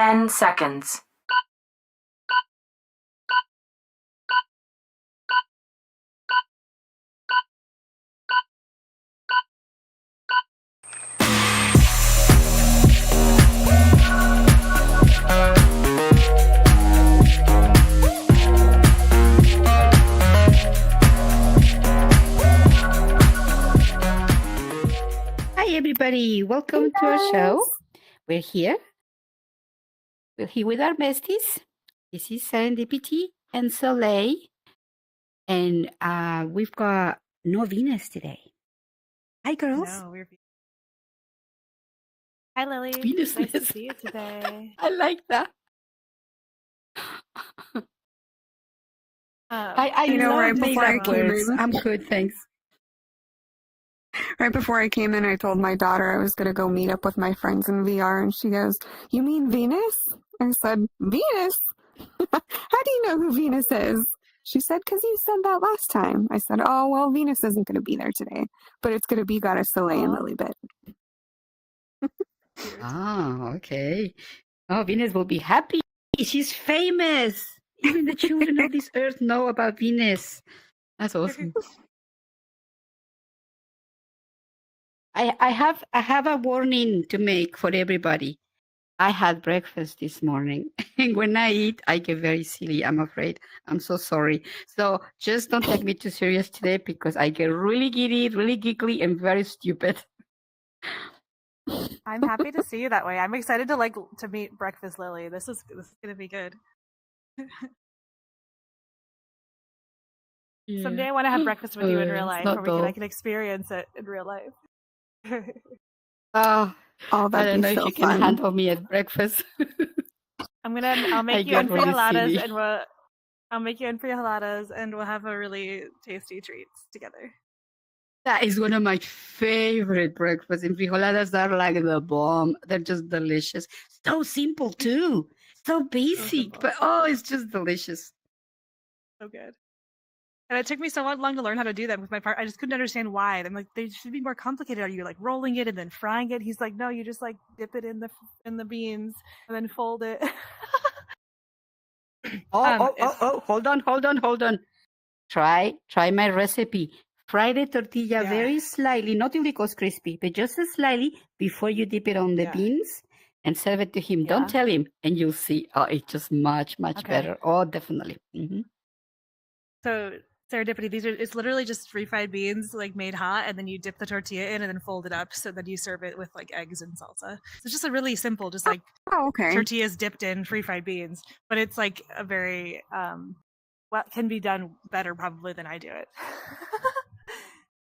10 seconds. Hi, everybody. Welcome to our show. We're here. We're here with our besties. This is Serendipity and Soleil. And we've got no Venus today. Hi, girls. No, Hi, Lily. Venus. Nice to see you today. I like that. I love right before I made-up came words. in. I'm good, thanks. Right before I came in, I told my daughter I was going to go meet up with my friends in VR, and she goes, "You mean Venus?" I said, "Venus? How do you know who Venus is?" She said, "Because you said that last time." I said, "Oh, well, Venus isn't going to be there today, but it's going to be Goddess Soleil and Lilybet." Oh, okay. Oh, Venus will be happy. She's famous. Even the children of this earth know about Venus. That's awesome. I have a warning to make for everybody. I had breakfast this morning, and when I eat, I get very silly. I'm afraid. I'm so sorry. So just don't take me too serious today, because I get really giddy, really giggly, and very stupid. I'm happy to see you that way. I'm excited to meet Breakfast Lily. This is gonna be good. Someday I want to have breakfast with you in real life, where I can experience it in real life. I Oh, that'd don't be know so if you can fun. handle me at breakfast. I'll make you get in for really heladas, silly. and I'll make you in for heladas, and we'll have a really tasty treats together. That is one of my favorite breakfasts. And frijoladas are like the bomb. They're just delicious. So simple too. So basic, but it's just delicious. So good. And it took me so long to learn how to do that with my partner. I just couldn't understand why. I'm like, they should be more complicated. Are you like rolling it and then frying it? He's like, no, you just like dip it in the beans and then fold it. Hold on. Try my recipe. Fry the tortilla very slightly, not till it goes crispy, but just slightly before you dip it on the beans and serve it to him. Yeah. Don't tell him, and you'll see. Oh, it's just much better. Oh, definitely. Mm-hmm. So serendipity, it's literally just refried beans like made hot, and then you dip the tortilla in and then fold it up, so then you serve it with like eggs and salsa. So it's just a really simple, just like tortillas dipped in refried beans, but it's like a very can be done better probably than I do it.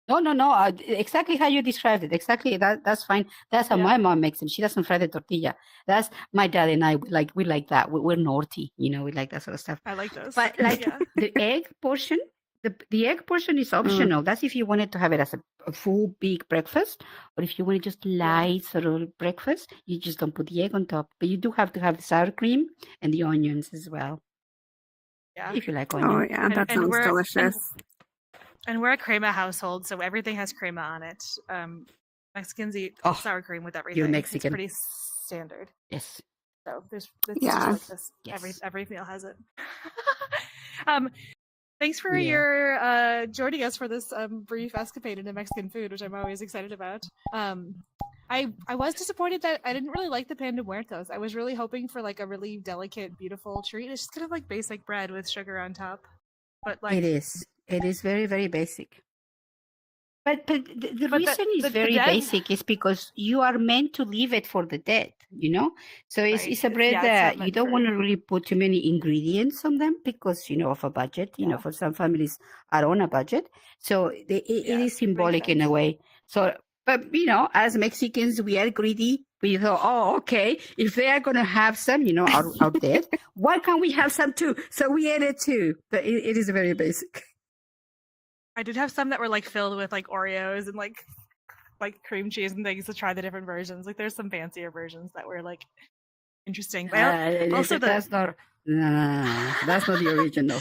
No. Exactly how you described it. Exactly. That's fine. That's how my mom makes them. She doesn't fry the tortilla. That's my dad and I. We like that. We're naughty. We like that sort of stuff. I like those. But like the egg portion, the egg portion is optional. That's if you wanted to have it as a full big breakfast, or if you want just light sort of breakfast, you just don't put the egg on top. But you do have to have the sour cream and the onions as well. Yeah. If you like onions. Oh yeah, that sounds delicious. And we're a crema household, so everything has crema on it. Mexicans eat sour cream with everything. You're Mexican. It's pretty standard. Yes. So it's just like this. Yes. Every meal has it. Thanks for your joining us for this brief escapade into Mexican food, which I'm always excited about. I was disappointed that I didn't really like the pan de muertos. I was really hoping for like a really delicate, beautiful treat. It's just kind of like basic bread with sugar on top. But like it is very, very basic. But the reason is very basic is because you are meant to leave it for the dead, So it's a bread that you don't want to really put too many ingredients on them because, of a budget. For some families are on a budget. So it is symbolic in a way. So, but, as Mexicans, we are greedy. We thought, okay, if they are going to have some, out there, why can't we have some too? So we ate it too. But it is very basic. I did have some that were like filled with like Oreos and like cream cheese and things to try the different versions. Like there's some fancier versions that were like interesting. But also that's not the original.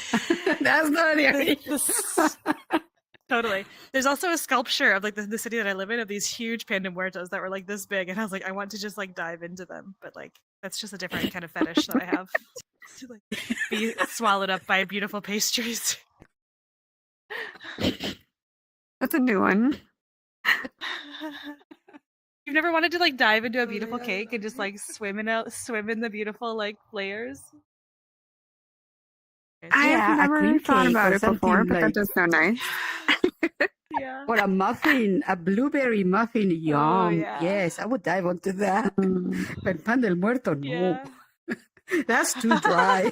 That's not the original. Totally. There's also a sculpture of like the city that I live in of these huge panda muertos that were like this big, and I was like, I want to just like dive into them, but like that's just a different kind of fetish that I have to like be swallowed up by beautiful pastries. That's a new one. You've never wanted to like dive into a beautiful cake and just like swim in the beautiful like layers? I've never thought about it before, but that does sound nice. Yeah. Or a muffin, a blueberry muffin. Yum. Oh, yeah. Yes, I would dive onto that. But pan del muerto, no. Yeah. That's too dry.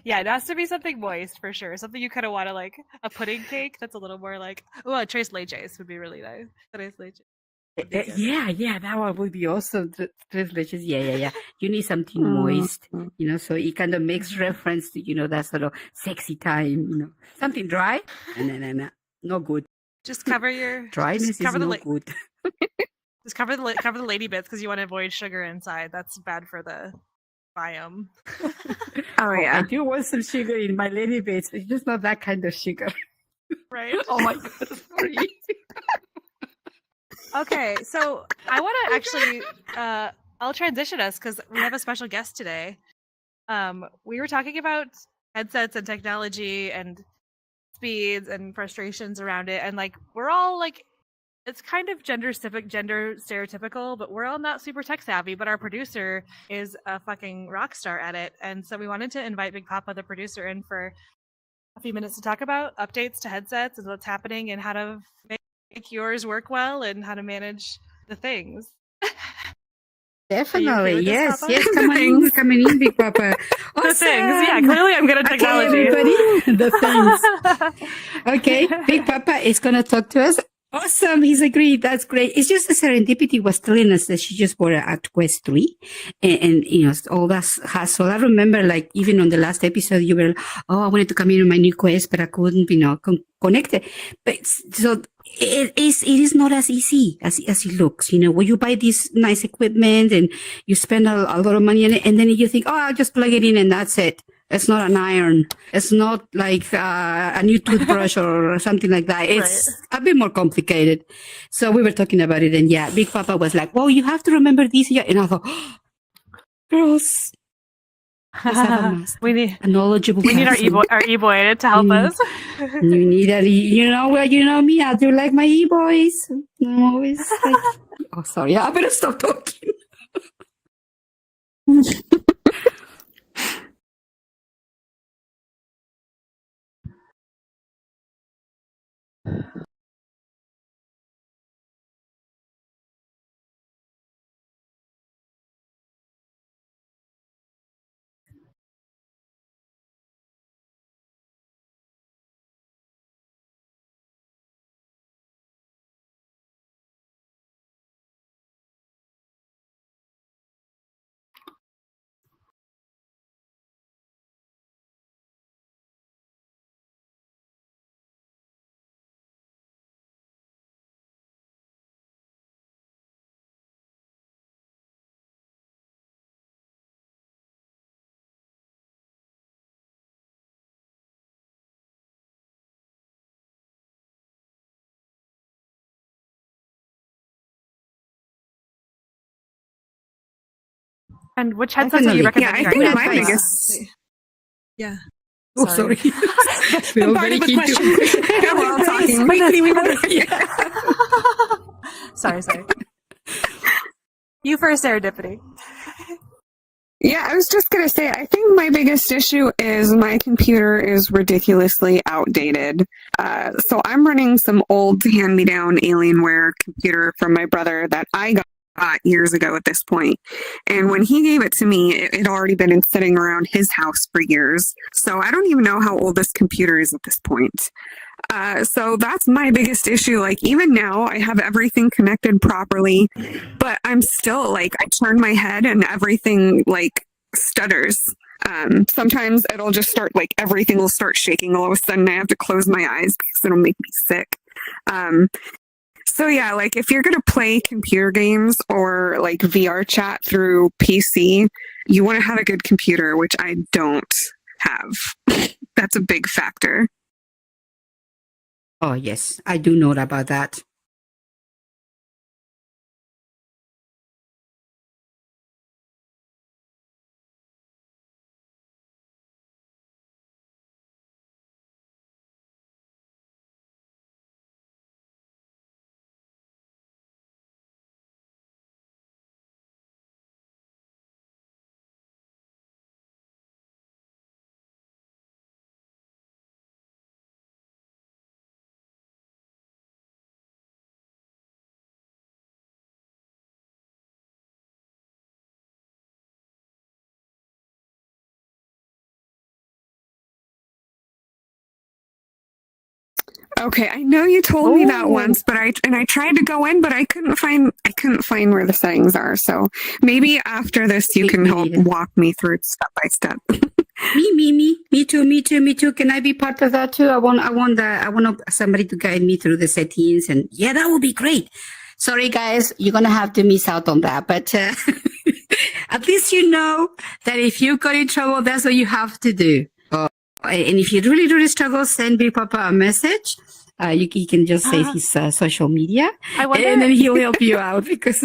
Yeah, it has to be something moist for sure. Something you kind of want to like a pudding cake that's a little more like, a tres leches would be really nice. Tres leches. Yeah, that one would be awesome. Tres leches. Yeah. You need something moist, so it kind of makes reference to, that sort of sexy time, Something dry? No good. Just cover your dryness is no good. Just cover the lady bits because you want to avoid sugar inside. That's bad for the biome. Oh yeah, I do want some sugar in my lady bits, but it's just not that kind of sugar. Right? Oh my god, sorry. Okay, so I want to actually, I'll transition us because we have a special guest today. We were talking about headsets and technology and speeds and frustrations around it, and like we're all like, it's kind of gender stereotypical, but we're all not super tech savvy. But our producer is a fucking rock star at it, and so we wanted to invite Big Papa, the producer, in for a few minutes to talk about updates to headsets and what's happening and how to make yours work well and how to manage the things. Definitely, okay yes. This, Coming in, Big Papa. Awesome. The things, yeah. Clearly, I'm good at technology. Okay, everybody, the things. Okay, Big Papa is gonna talk to us. Awesome, he's agreed. That's great. It's just the serendipity was telling us that she just bought a Quest 3 and all that hassle. I remember like even on the last episode, you were like, oh, I wanted to come in on my new Quest, but I couldn't, connect it. But so it is not as easy as it looks, when you buy this nice equipment and you spend a lot of money on it and then you think, oh, I'll just plug it in and that's it. It's not an iron. It's not like a new toothbrush or something like that. It's a bit more complicated. So we were talking about it, and yeah, Big Papa was like, "Well, you have to remember this." And I thought, oh, girls, we need a knowledgeable. We need our e-boy to help us. You need a, you know me. I do like my e-boys. I'm always like, oh, sorry, I better stop talking. And which headsets do you recommend? Yeah, I think my biggest. Yeah. Oh, sorry. I'm part of the question. We're all talking. Quickly, Sorry. You first, Serendipity. Yeah, I was just going to say, I think my biggest issue is my computer is ridiculously outdated. So I'm running some old hand-me-down Alienware computer from my brother that I got years ago at this point. And when he gave it to me, it had already been sitting around his house for years. So I don't even know how old this computer is at this point. So that's my biggest issue. Like even now I have everything connected properly, but I'm still like, I turn my head and everything like stutters. Sometimes it'll just start like everything will start shaking all of a sudden. I have to close my eyes because it'll make me sick. So yeah, like if you're going to play computer games or like VR chat through PC, you want to have a good computer, which I don't have. That's a big factor. Oh, yes, I do know about that. Okay, I know you told me that once, but I tried to go in, but I couldn't find where the settings are. So maybe after this you can help walk me through it step by step. Me too. Can I be part of that too? I want somebody to guide me through the settings, and yeah, that would be great. Sorry, guys, you're gonna have to miss out on that, but at least you know that if you got in trouble, that's what you have to do. And if you really struggle, send Big Papa a message. You can just say his social media, and then he'll help you out because.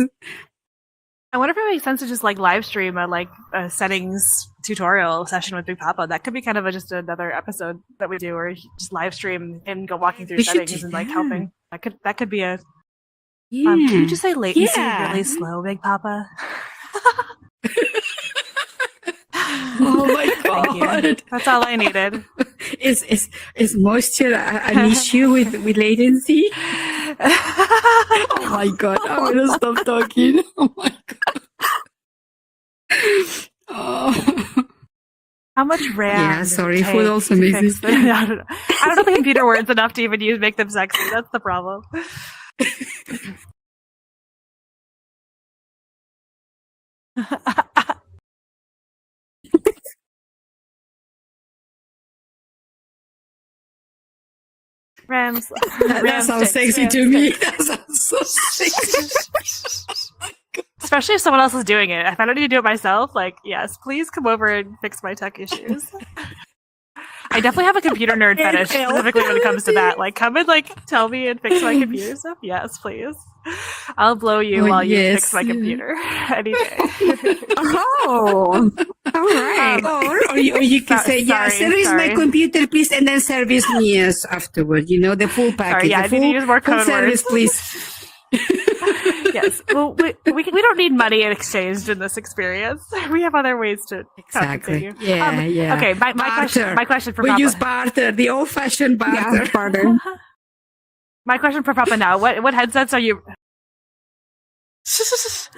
I wonder if it makes sense to just like live stream a settings tutorial session with Big Papa. That could be kind of just another episode that we do, or just live stream and go walking through settings and like helping. That could be a. Yeah. Can you just say latency really slow, Big Papa? Oh my god! That's all I needed. Is moisture an issue with latency? Oh my god! I'm gonna stop talking. Oh my god! Oh. How much RAM? Yeah, sorry. Food also makes it. I don't know. I don't know the computer words enough to even make them sexy. That's the problem. Rams. That sounds sexy to me. That sounds so sexy. Especially if someone else is doing it. If I don't need to do it myself, like, yes, please come over and fix my tech issues. I definitely have a computer nerd fetish, specifically when it comes to that. Like, come and tell me and fix my computer stuff. Yes, please. I'll blow you while you fix my computer any day. Oh, all right. Or you can say, service my computer, please, and then service me afterward. You know, the full package. Sorry, I need to use more code service, please. Yes. Well, we don't need money in exchange in this experience. We have other ways to exactly. Yeah. Okay. My question for Papa. We use barter, the old-fashioned barter. Yeah, barter. My question for Papa now: What headsets are you?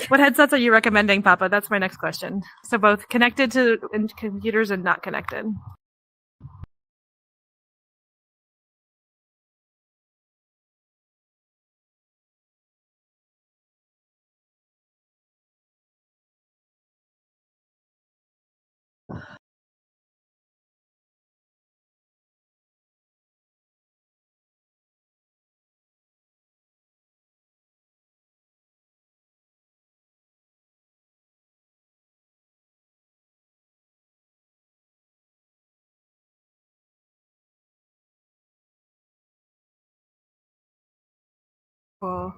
What headsets are you recommending, Papa? That's my next question. So both connected to computers and not connected. Cool.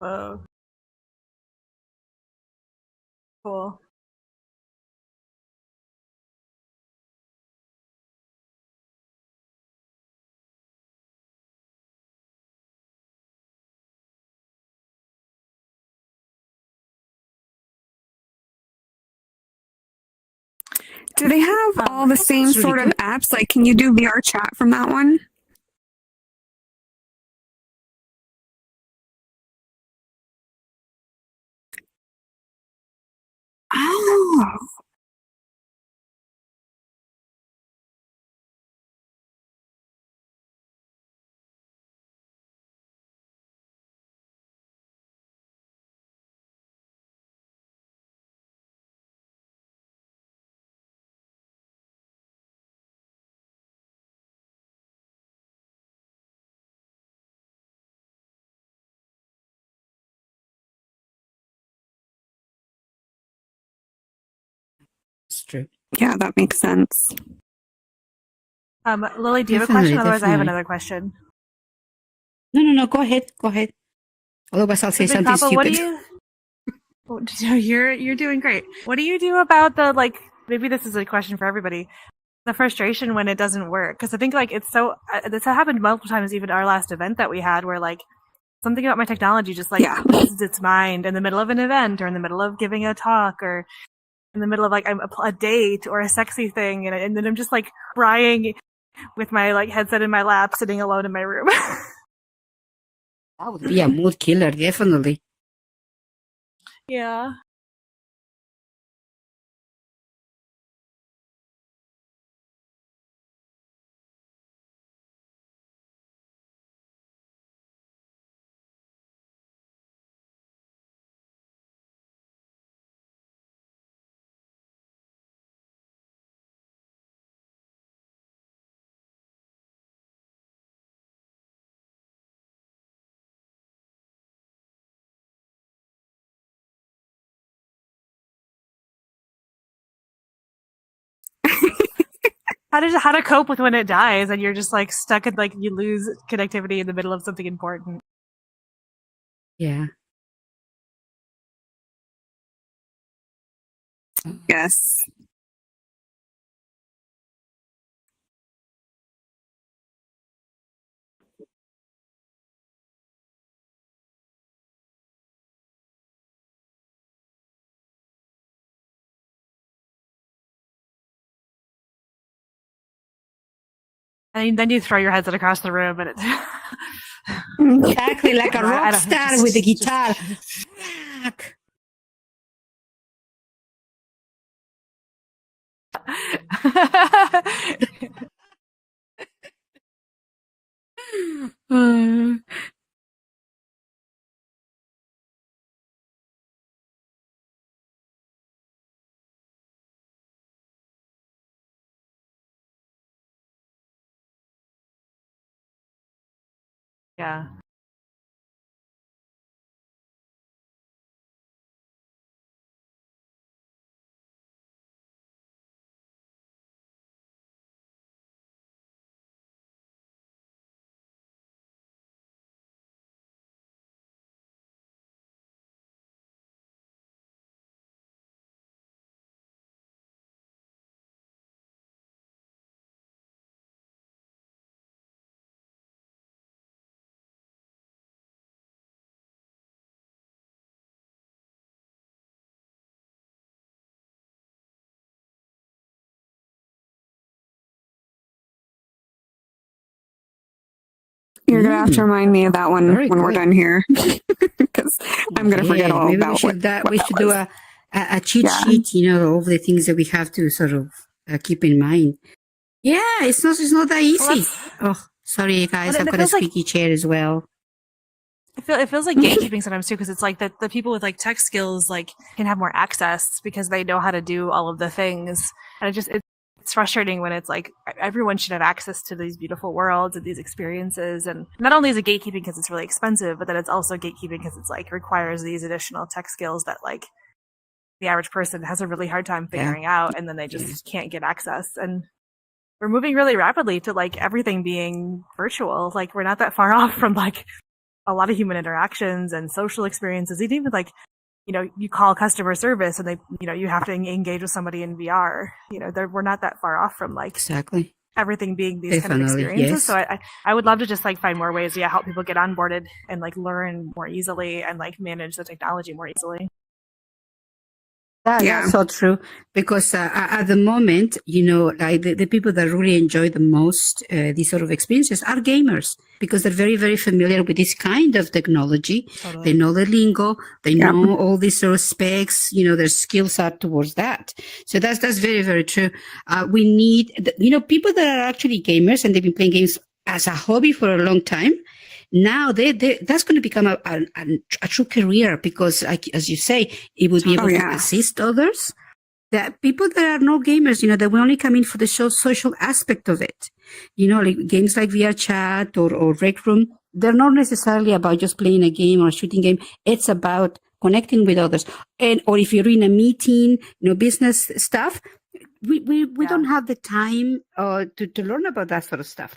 Whoa. Cool. Do they have all the same sort of apps? Like, can you do VR chat from that one? Oh. It's true. Yeah, that makes sense. Lily, do you have a question? Otherwise, I have another question. No. Go ahead. Otherwise, I'll say something Papa, stupid. What do you? You're doing great. What do you do about the like? Maybe this is a question for everybody. The frustration when it doesn't work, because I think like it's so. This happened multiple times, even our last event that we had, where like something about my technology just like loses its mind in the middle of an event, or in the middle of giving a talk, or in the middle of like a date or a sexy thing, and then I'm just like crying with my like headset in my lap, sitting alone in my room. That would be a mood killer, definitely. Yeah. How to cope with when it dies and you're just like stuck in like you lose connectivity in the middle of something important. Yeah. Yes. And then you throw your headset across the room and it's exactly like a rock star with a guitar. Yeah. You're gonna have to remind me of that one when we're done here, because I'm gonna forget all maybe about we should do a cheat sheet. You know, all the things that we have to sort of keep in mind. Yeah, it's not that easy. Sorry, guys, I've got a squeaky chair as well. It feels like gatekeeping sometimes too, because it's like the people with like tech skills like can have more access because they know how to do all of the things, and it's frustrating when it's like everyone should have access to these beautiful worlds and these experiences, and not only is it gatekeeping because it's really expensive, but then it's also gatekeeping because it's like requires these additional tech skills that like the average person has a really hard time figuring out, and then they just can't get access. And we're moving really rapidly to like everything being virtual. Like we're not that far off from like a lot of human interactions and social experiences, even like you call customer service and you have to engage with somebody in VR. We're not that far off from like exactly everything being these kind of experiences. Yes. So I would love to just like find more ways to help people get onboarded and like learn more easily and like manage the technology more easily. That's so true, because at the moment, like the people that really enjoy the most these sort of experiences are gamers, because they're very, very familiar with this kind of technology. Totally. They know the lingo, they know all these sort of specs, their skills are towards that. So that's very, very true. We need, people that are actually gamers and they've been playing games as a hobby for a long time. Now that's going to become a true career, because, as you say, it will be able to assist others. That people that are no gamers, that will only come in for the social aspect of it. Like games like VR Chat or Rec Room, they're not necessarily about just playing a game or a shooting game. It's about connecting with others. Or if you're in a meeting, business stuff, we don't have the time to learn about that sort of stuff.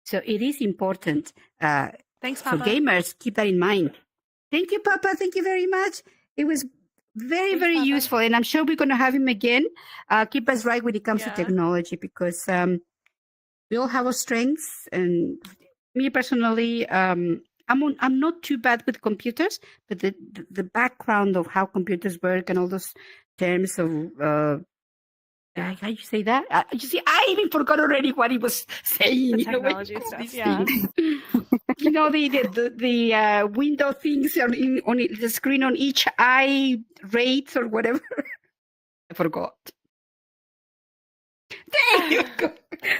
So it is important. Thanks, Papa. For gamers, keep that in mind. Thank you, Papa. Thank you very much. It was very, very useful. And I'm sure we're going to have him again. Keep us right when it comes to technology, because we all have our strengths. And me personally, I'm not too bad with computers, but the background of how computers work and all those terms of... how you say that? You see, I even forgot already what he was saying. The technology stuff, the window things on the screen on each eye rates or whatever. I forgot. There you go.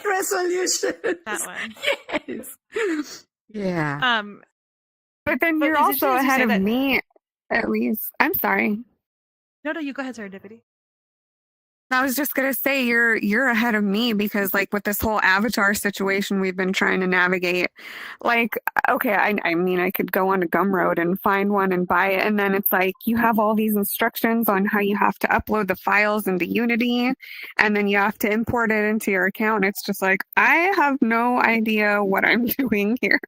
Resolution. That one. Yes. Yeah. But then you're also ahead of me, at least. I'm sorry. No, you go ahead, Serendipity. I was just gonna say you're ahead of me, because like with this whole avatar situation we've been trying to navigate, like, okay, I mean I could go on a Gumroad and find one and buy it, and then it's like you have all these instructions on how you have to upload the files into Unity, and then you have to import it into your account. It's just like, I have no idea what I'm doing here.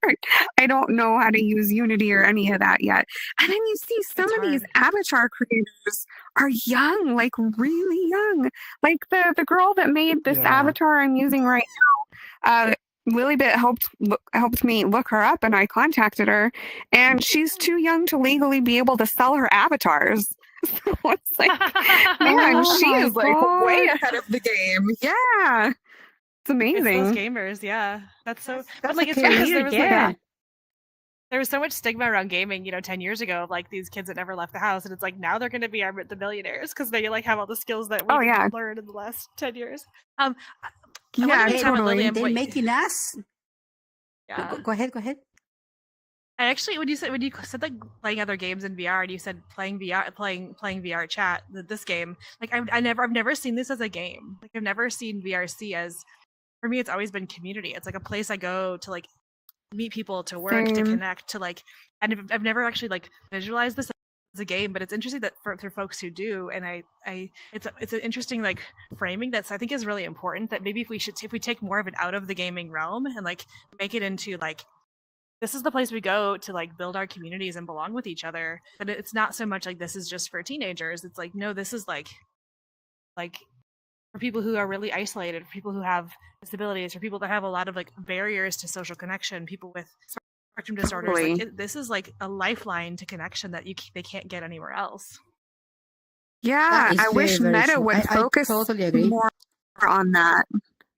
I don't know how to use Unity or any of that yet. And then you see some of these avatar creators are young, like really young. Like the girl that made this avatar I'm using right now, Lilybit helped me look her up, and I contacted her, and she's too young to legally be able to sell her avatars. So it's like, man, she is like way ahead of the game. Yeah, it's amazing. It's those gamers, that's so. That's like, it's because there was so much stigma around gaming, 10 years ago, of like these kids that never left the house, and it's like now they're going to be the millionaires because they like have all the skills that we learned in the last 10 years. Totally. They're making us. Yeah. Go ahead. I actually, when you said like playing other games in VR, and you said playing VR Chat, this game, like I've never seen this as a game. Like I've never seen VRC as, for me, it's always been community. It's like a place I go to like meet people, to work, to connect, to like, and I've never actually like visualized this as a game, but it's interesting that for folks who do, and it's an interesting like framing that I think is really important, that maybe if we take more of it out of the gaming realm and like make it into like, this is the place we go to like build our communities and belong with each other. But it's not so much like this is just for teenagers. It's like, no, this is like for people who are really isolated, for people who have disabilities, for people that have a lot of like barriers to social connection, people with spectrum disorders. Like, this is like a lifeline to connection that they can't get anywhere else. Yeah, I wish Meta would focus more on that.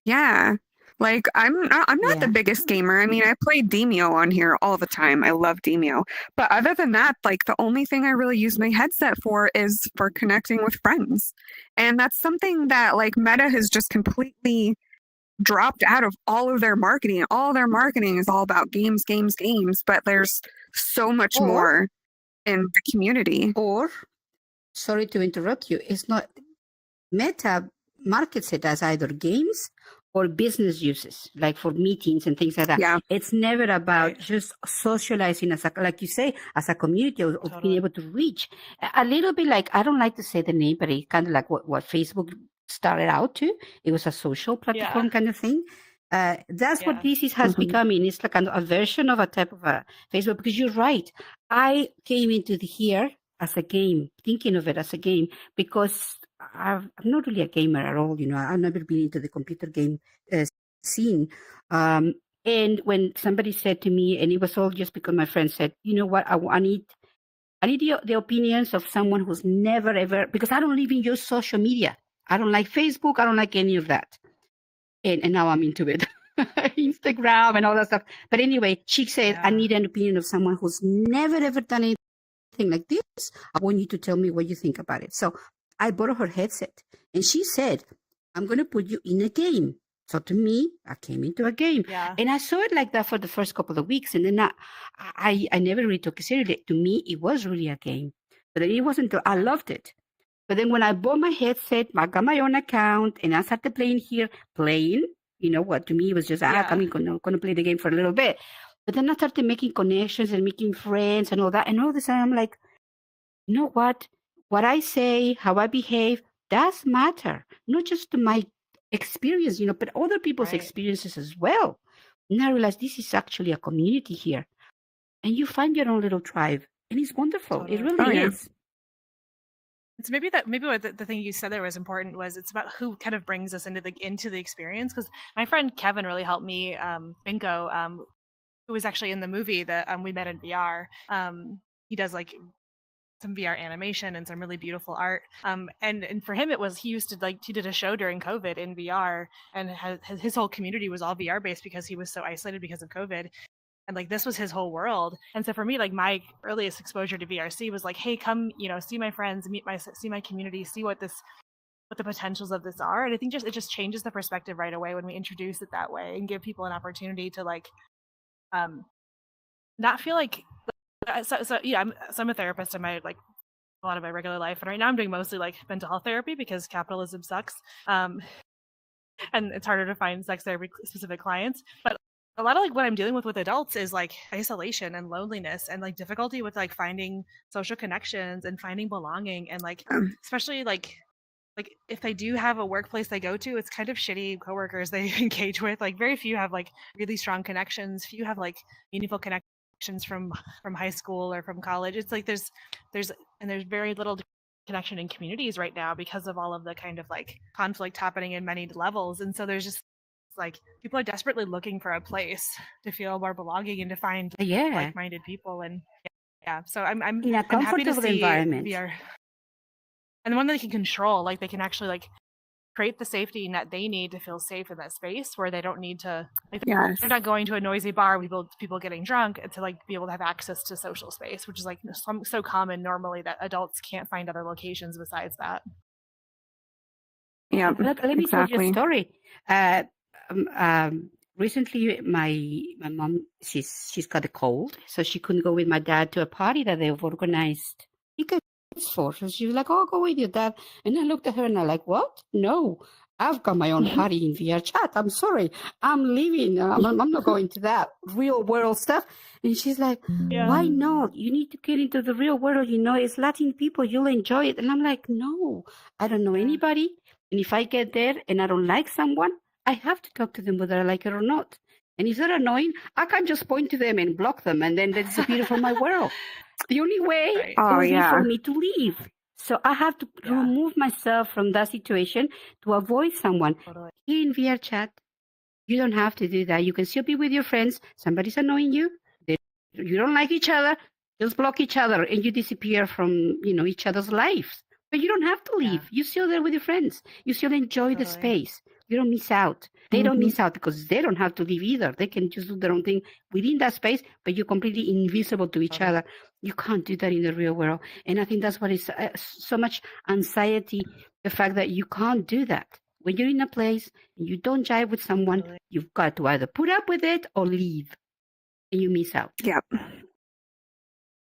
Yeah. Like I'm not the biggest gamer. I mean, I play Demio on here all the time. I love Demio. But other than that, like the only thing I really use my headset for is for connecting with friends. And that's something that like Meta has just completely dropped out of all of their marketing. All their marketing is all about games, but there's so much more in the community. Or, sorry to interrupt you, it's not, Meta markets it as either games or business uses, like for meetings and things like that. Yeah. It's never about just socializing as like you say, as a community of being able to reach. A little bit like, I don't like to say the name, but it's kind of like what Facebook started out to. It was a social platform kind of thing. That's what this has become. And it's like a version of a type of a Facebook, because you're right. I came into here as a game, thinking of it as a game, because I'm not really a gamer at all. I've never been into the computer game scene. And when somebody said to me, and it was all just because my friend said, you know what, I need the opinions of someone who's never ever, because I don't even use social media. I don't like Facebook. I don't like any of that. And now I'm into it. Instagram and all that stuff. But anyway, she said, I need an opinion of someone who's never ever done anything like this. I want you to tell me what you think about it. So I bought her headset, and she said, I'm going to put you in a game. So to me, I came into a game. And I saw it like that for the first couple of weeks. And then I never really took it seriously. To me, it was really a game. But it wasn't, I loved it. But then when I bought my headset, I got my own account, and I started playing, you know what, to me, it was just, I'm going to play the game for a little bit. But then I started making connections and making friends and all that. And all of a sudden, I'm like, you know what? What I say, how I behave, does matter. Not just my experience, but other people's experiences as well. And I realized this is actually a community here. And you find your own little tribe. And it's wonderful. Totally. It really is. So maybe what the thing you said there was important was it's about who kind of brings us into the experience. Because my friend Kevin really helped me. Bingo, who was actually in the movie that we met in VR. He does like some VR animation and some really beautiful art. And for him, it was he did a show during COVID in VR, and his whole community was all VR based because he was so isolated because of COVID. And like this was his whole world. And so for me, like my earliest exposure to VRC was like, hey, come, see my friends, see my community, see what the potentials of this are. And I think it just changes the perspective right away when we introduce it that way and give people an opportunity to like not feel like I'm a therapist in my like a lot of my regular life, and right now I'm doing mostly like mental health therapy because capitalism sucks. And it's harder to find sex therapy specific clients. But a lot of like what I'm dealing with adults is like isolation and loneliness and like difficulty with like finding social connections and finding belonging, and like especially like if they do have a workplace they go to, it's kind of shitty coworkers they engage with. Like very few have like really strong connections. Few have like meaningful connections from high school or from college. It's like there's very little connection in communities right now because of all of the kind of like conflict happening in many levels. And so there's just like people are desperately looking for a place to feel more belonging and to find like-minded people. And so I'm happy to see environment. VR and the one that they can control, like they can actually like create the safety net they need to feel safe in that space where they don't need to like they're not going to a noisy bar with people getting drunk, and to like be able to have access to social space, which is like so common normally that adults can't find other locations besides that. Yeah, let me tell you a story. Recently, my mom, she's got a cold, so she couldn't go with my dad to a party that they've organized tickets for. So she was like, "Oh, go with your dad." And I looked at her and I'm like, "What? No, I've got my own party in VR chat. I'm sorry, I'm leaving. I'm not going to that real world stuff." And she's like, "Why not? You need to get into the real world. It's Latin people. You'll enjoy it." And I'm like, "No, I don't know anybody. And if I get there and I don't like someone, I have to talk to them whether I like it or not. And if they're annoying, I can't just point to them and block them and then they disappear from my world. The only way is for me to leave. So I have to remove myself from that situation to avoid someone. Here in VR chat, you don't have to do that. You can still be with your friends. Somebody's annoying you. You don't like each other. Just block each other and you disappear from, each other's lives. But you don't have to leave. You're still there with your friends. You still enjoy the space. You don't miss out. They don't miss out because they don't have to leave either. They can just do their own thing within that space, but you're completely invisible to each other. You can't do that in the real world. And I think that's what is so much anxiety, the fact that you can't do that. When you're in a place and you don't jive with someone, you've got to either put up with it or leave. And you miss out. Yeah.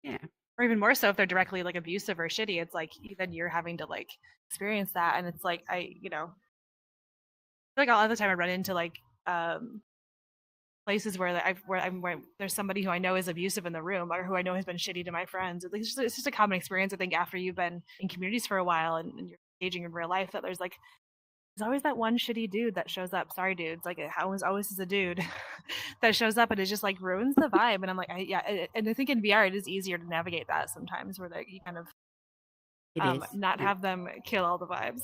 Yeah. Or even more so if they're directly like abusive or shitty, it's like even you're having to like experience that. And it's like like a lot of the time I run into like places where there's somebody who I know is abusive in the room or who I know has been shitty to my friends. It's just a common experience, I think, after you've been in communities for a while and you're engaging in real life, that there's like there's always that one shitty dude that shows up. Sorry, dudes. Like it always is a dude that shows up and it just like ruins the vibe. And I'm like, and I think in VR it is easier to navigate that sometimes, where like you kind of not have them kill all the vibes.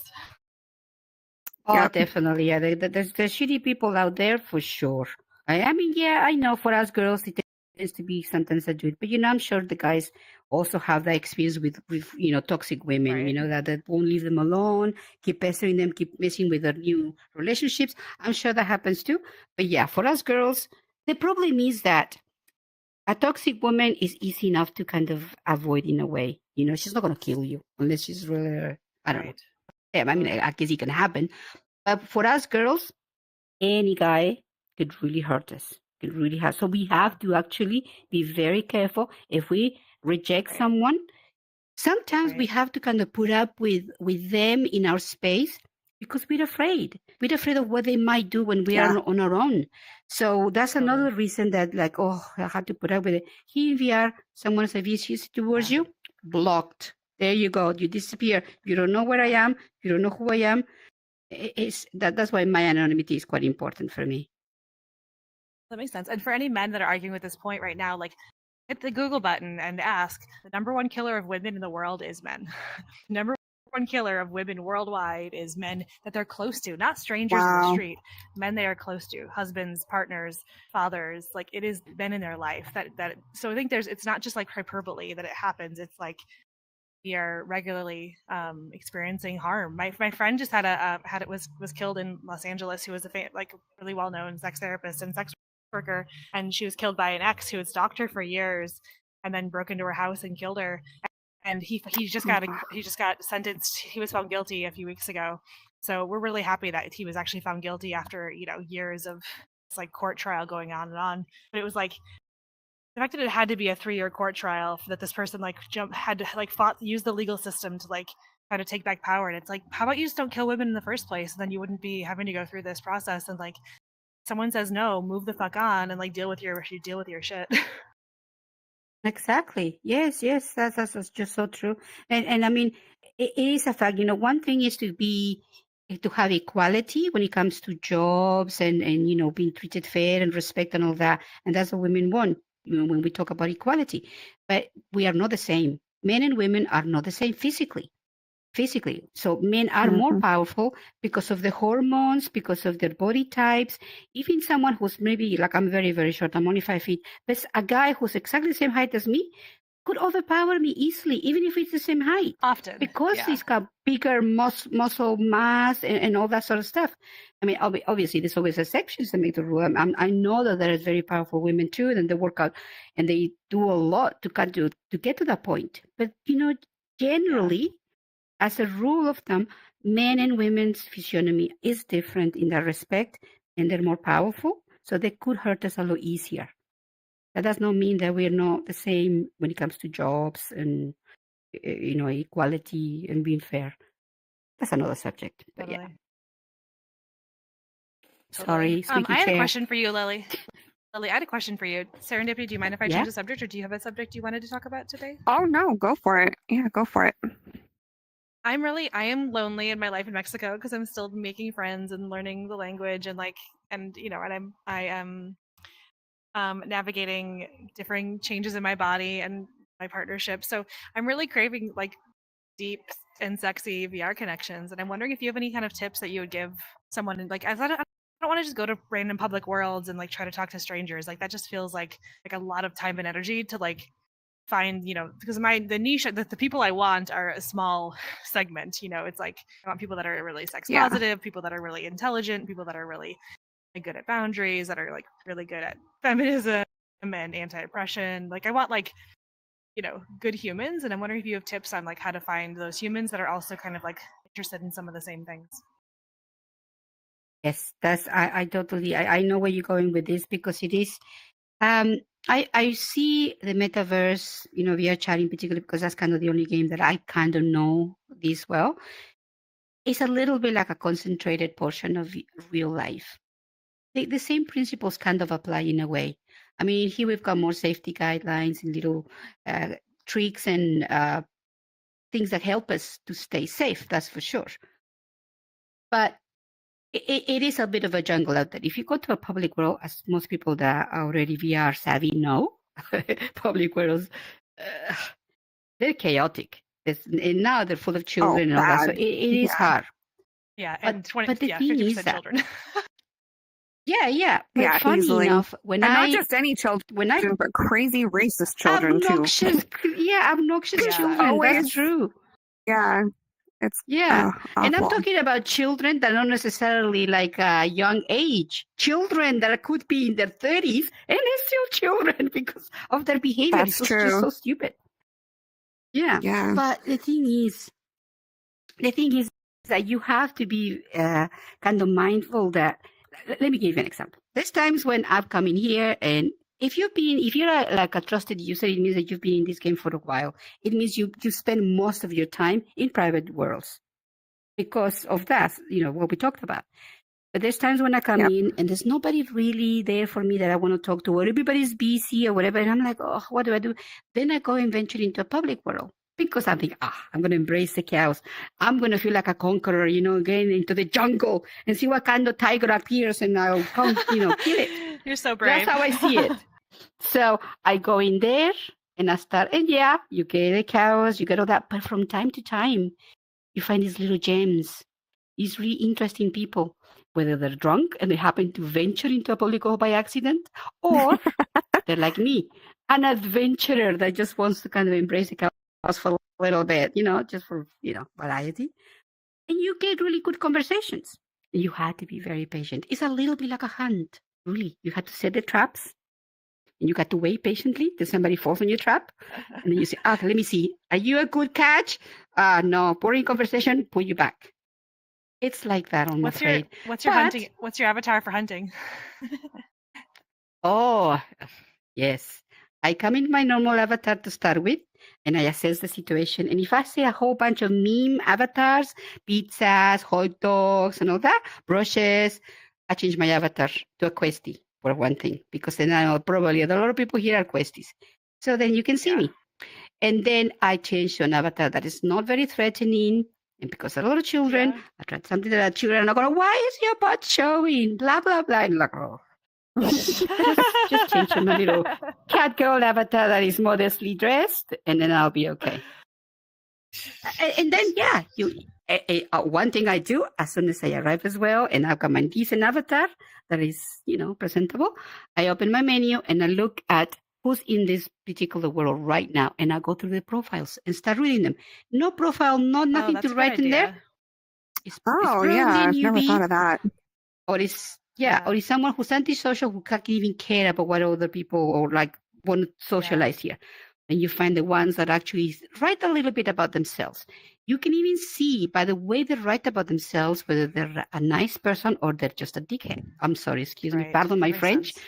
Oh, definitely. Yeah, there's shitty people out there for sure. I mean, yeah, I know for us girls it tends to be sometimes a dude, but I'm sure the guys also have that experience with toxic women, right. that won't leave them alone, keep pestering them, keep messing with their new relationships. I'm sure that happens too. But yeah, for us girls, the problem is that a toxic woman is easy enough to kind of avoid in a way. She's not going to kill you unless she's really, I don't know. Yeah, I mean, I guess it can happen. But for us girls, any guy could really hurt us. Could really hurt. So we have to actually be very careful. If we reject someone, sometimes we have to kind of put up with them in our space because we're afraid. We're afraid of what they might do when we are on our own. So that's another reason that like, I have to put up with it. Here in VR, someone's vicious towards you, blocked. There you go. You disappear. You don't know where I am. You don't know who I am. That's why my anonymity is quite important for me. That makes sense. And for any men that are arguing with this point right now, like hit the Google button and ask, the number one killer of women in the world is men. Number one killer of women worldwide is men that they're close to, not strangers in the street, men they are close to, husbands, partners, fathers. Like it is men in their life that so I think it's not just like hyperbole that it happens. It's like we are regularly experiencing harm. My friend just was killed in Los Angeles, who was a really well known sex therapist and sex worker, and she was killed by an ex who had stalked her for years, and then broke into her house and killed her. And he just got sentenced. He was found guilty a few weeks ago. So we're really happy that he was actually found guilty after years of this like court trial going on and on. But it was like the fact that it had to be a 3-year court trial, that this person had to use the legal system to like try to take back power. And it's like, how about you just don't kill women in the first place, and then you wouldn't be having to go through this process. And like, someone says no, move the fuck on and like deal with your shit. Exactly. Yes. That's just so true. And I mean, it is a fact. One thing is to have equality when it comes to jobs and being treated fair and respect and all that. And that's what women want when we talk about equality. But we are not the same. Men and women are not the same physically. So men are more powerful because of the hormones, because of their body types. Even someone who's maybe like, I'm very, very short, I'm only 5 feet, but a guy who's exactly the same height as me could overpower me easily, even if it's the same height. Often. Because he's got bigger muscle mass and all that sort of stuff. I mean, obviously, there's always exceptions to make the rule. I know that there are very powerful women too, and they work out and they do a lot to get to that point. But, generally, as a rule of thumb, men and women's physiognomy is different in that respect, and they're more powerful, so they could hurt us a lot easier. That does not mean that we're not the same when it comes to jobs and equality and being fair. That's another subject. But totally. Sorry, I had a question for you, Lily. Lily, I had a question for you. Serendipity, do you mind if I change the subject, or do you have a subject you wanted to talk about today? Oh no, go for it. Yeah, go for it. I am lonely in my life in Mexico because I'm still making friends and learning the language and I am navigating different changes in my body and my partnership. So I'm really craving like deep and sexy VR connections. And I'm wondering if you have any kind of tips that you would give someone. Like, I don't want to just go to random public worlds and like try to talk to strangers. Like that just feels like a lot of time and energy to like find, because the niche, the people I want are a small segment. It's like I want people that are really sex positive, people that are really intelligent, people that are really good at boundaries, that are like really good at feminism and anti-oppression. Like I want good humans, and I'm wondering if you have tips on like how to find those humans that are also kind of like interested in some of the same things. Yes, I totally I know where you're going with this, because it is I see the metaverse, VR chat in particular, because that's kind of the only game that I kind of know this well. It's a little bit like a concentrated portion of real life. The same principles kind of apply in a way. I mean, here we've got more safety guidelines and little tricks and things that help us to stay safe, that's for sure. But It is a bit of a jungle out there. If you go to a public world, as most people that are already VR savvy know, public worlds, they're chaotic. And now they're full of children and all that. So it is hard. Yeah, and but the thing 50% is that, children. Yeah. But funny easily. enough, not just any children, but crazy racist children obnoxious, too. Obnoxious children. Always. That's true. Yeah. It's and I'm awful. talking about children that are not necessarily like a young age. Children that could be in their 30s and they're still children because of their behavior. That's it's true. Just so stupid. Yeah. But the thing is that you have to be kind of mindful that. Let me give you an example. There's times when I've come in here, and if you're like a trusted user, it means that you've been in this game for a while. It means you spend most of your time in private worlds because of that, what we talked about. But there's times when I come in and there's nobody really there for me that I want to talk to, or everybody's busy or whatever, and I'm like, oh, what do I do? Then I go and venture into a public world. Because I think, I'm going to embrace the chaos. I'm going to feel like a conqueror, getting into the jungle and see what kind of tiger appears and I'll come, kill it. You're so brave. That's how I see it. So I go in there and I start, and you get the chaos, you get all that. But from time to time, you find these little gems, these really interesting people, whether they're drunk and they happen to venture into a public world by accident, or they're like me, an adventurer that just wants to kind of embrace the chaos for a little bit, just for, variety. And you get really good conversations. And you had to be very patient. It's a little bit like a hunt, really. You had to set the traps. And you got to wait patiently till somebody falls on your trap. And then you say, let me see. Are you a good catch? No. Boring conversation, put you back. It's like that, I'm afraid. What's your avatar for hunting? Oh, yes. I come in my normal avatar to start with, and I assess the situation. And if I see a whole bunch of meme avatars, pizzas, hot dogs, and all that, brushes, I change my avatar to a questie for one thing, because then I know probably a lot of people here are questies. So then you can see me. And then I change to an avatar that is not very threatening. And because a lot of children, I tried something that children are not going, why is your butt showing? Blah, blah, blah. And like, just change to my little cat girl avatar that is modestly dressed, and then I'll be okay. And then, one thing I do as soon as I arrive as well, and I've got my decent avatar that is, presentable, I open my menu and I look at who's in this particular world right now, and I go through the profiles and start reading them. No profile, nothing to write in there. I've never thought of that. Or it's someone who's antisocial who can't even care about what other people or like want to socialize here. And you find the ones that actually write a little bit about themselves. You can even see by the way they write about themselves whether they're a nice person or they're just a dickhead. I'm sorry, excuse me, pardon my French. Sense.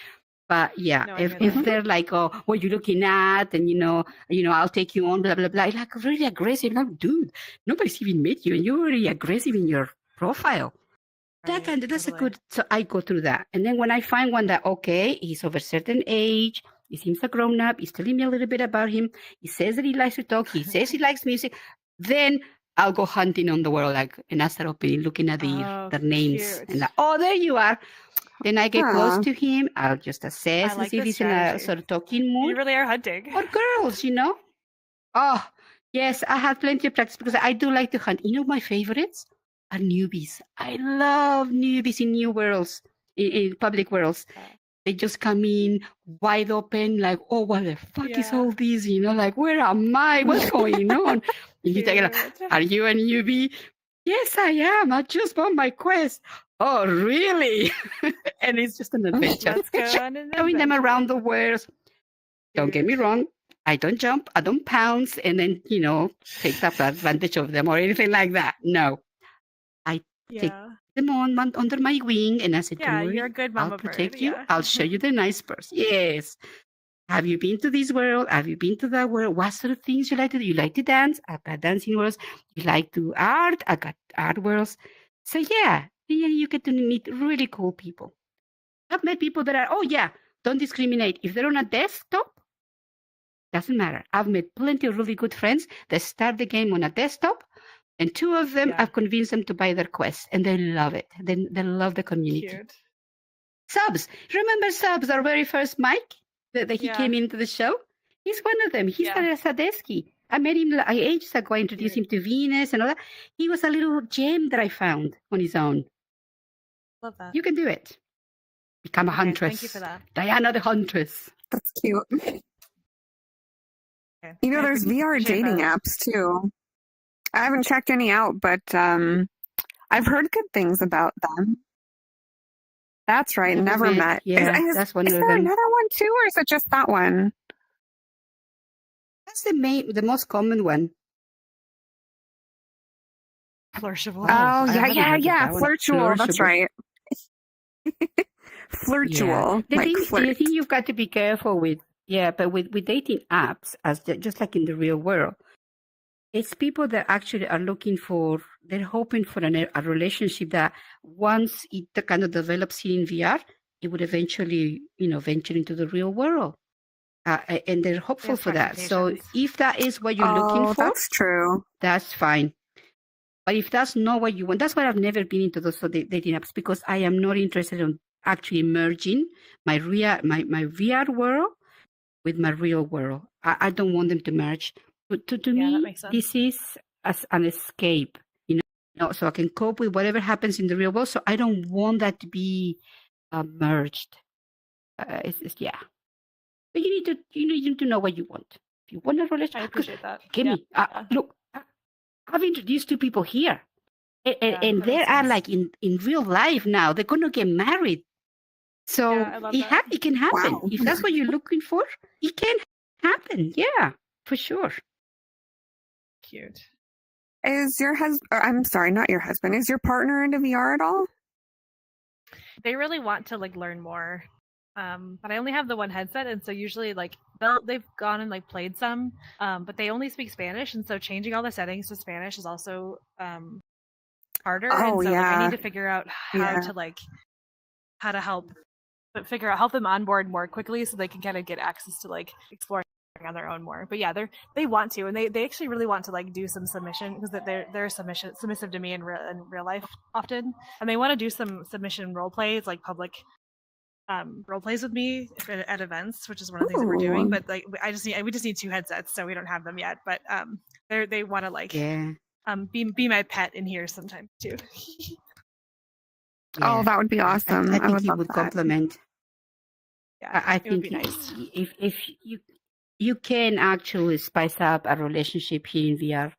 But if they're like, oh, what you're looking at, and I'll take you on, blah blah blah, like really aggressive. Like, dude, nobody's even met you, and you're already aggressive in your profile. That's a good. So I go through that, and then when I find one that he's of a certain age, he seems a grown up, he's telling me a little bit about him, he says that he likes to talk, he says he likes music, then I'll go hunting on the world, and I start looking at their names, cute. And there you are. Then I get close to him. I'll just assess and see if he's in a sort of talking mood. You really are hunting. Or girls, Oh, yes, I have plenty of practice because I do like to hunt. My favorites are newbies. I love newbies in new worlds, in public worlds. They just come in wide open, like, oh, what the fuck is all this? Like, where am I? What's going on? And you take are you a newbie? Yes, I am. I just won my quest. Oh, really? And it's just an adventure. Let's go on an showing them around the world. Don't get me wrong. I don't jump. I don't pounce and then, take advantage of them or anything like that. No. I take them under my wing and I said, you're a good mama I'll protect bird, you. I'll show you the nice person. Yes. Have you been to this world? Have you been to that world? What sort of things you like to do? You like to dance? I've got dancing worlds. You like to art? I got art worlds. So you get to meet really cool people. I've met people that are, don't discriminate. If they're on a desktop, doesn't matter. I've met plenty of really good friends that start the game on a desktop, And 2 of them, I've convinced them to buy their Quest, and they love it. They love the community. Cute. Subs, remember Subs, our very first Mike that he came into the show? He's one of them. He's a Sadesky. I met him ages ago. I introduced him to Venus and all that. He was a little gem that I found on his own. Love that. You can do it. Become a huntress. Thank you for that. Diana the Huntress. That's cute. You know, there's VR dating apps too. I haven't checked any out, but I've heard good things about them. That's right. Never met. Yeah, that's one of them. Is there another one too, or is it just that one? That's the most common one. Flirtable. Oh, yeah. Flirtual. That's right. Flirtual. The thing you've got to be careful with, but with dating apps, just like in the real world, it's people that actually are they're hoping for a relationship that once it kind of develops here in VR, it would eventually, venture into the real world. And they're hopeful for that. So if that is what you're looking for, that's true. That's fine. But if that's not what you want, that's why I've never been into those dating apps, because I am not interested in actually merging my VR world with my real world. I don't want them to merge. But to me, this is as an escape, so I can cope with whatever happens in the real world. So I don't want that to be merged. But you need to know what you want. If you want a relationship, I appreciate that. Kimmy, look, I've introduced 2 people here, and they are like in real life now. They're going to get married. So it can happen. Wow. If that's what you're looking for, it can happen. Yeah, for sure. Cute. Is your husband? I'm sorry, not your husband. Is your partner into VR at all? They really want to learn more, but I only have the one headset, and so usually they've gone and played some, but they only speak Spanish, and so changing all the settings to Spanish is also harder. Oh, and so yeah. I need to figure out how to help them onboard more quickly so they can kind of get access to exploring on their own more. But they want to, and they actually really want to do some submission, because they're submissive to me in real life often, and they want to do some submission role plays, public role plays with me at events, which is one of the things that we're doing. But we just need 2 headsets, so we don't have them yet. But they want to be my pet in here sometime too. Oh, that would be awesome. I think would it would complement. Yeah, I think it would be nice. If you can actually spice up a relationship here in VR.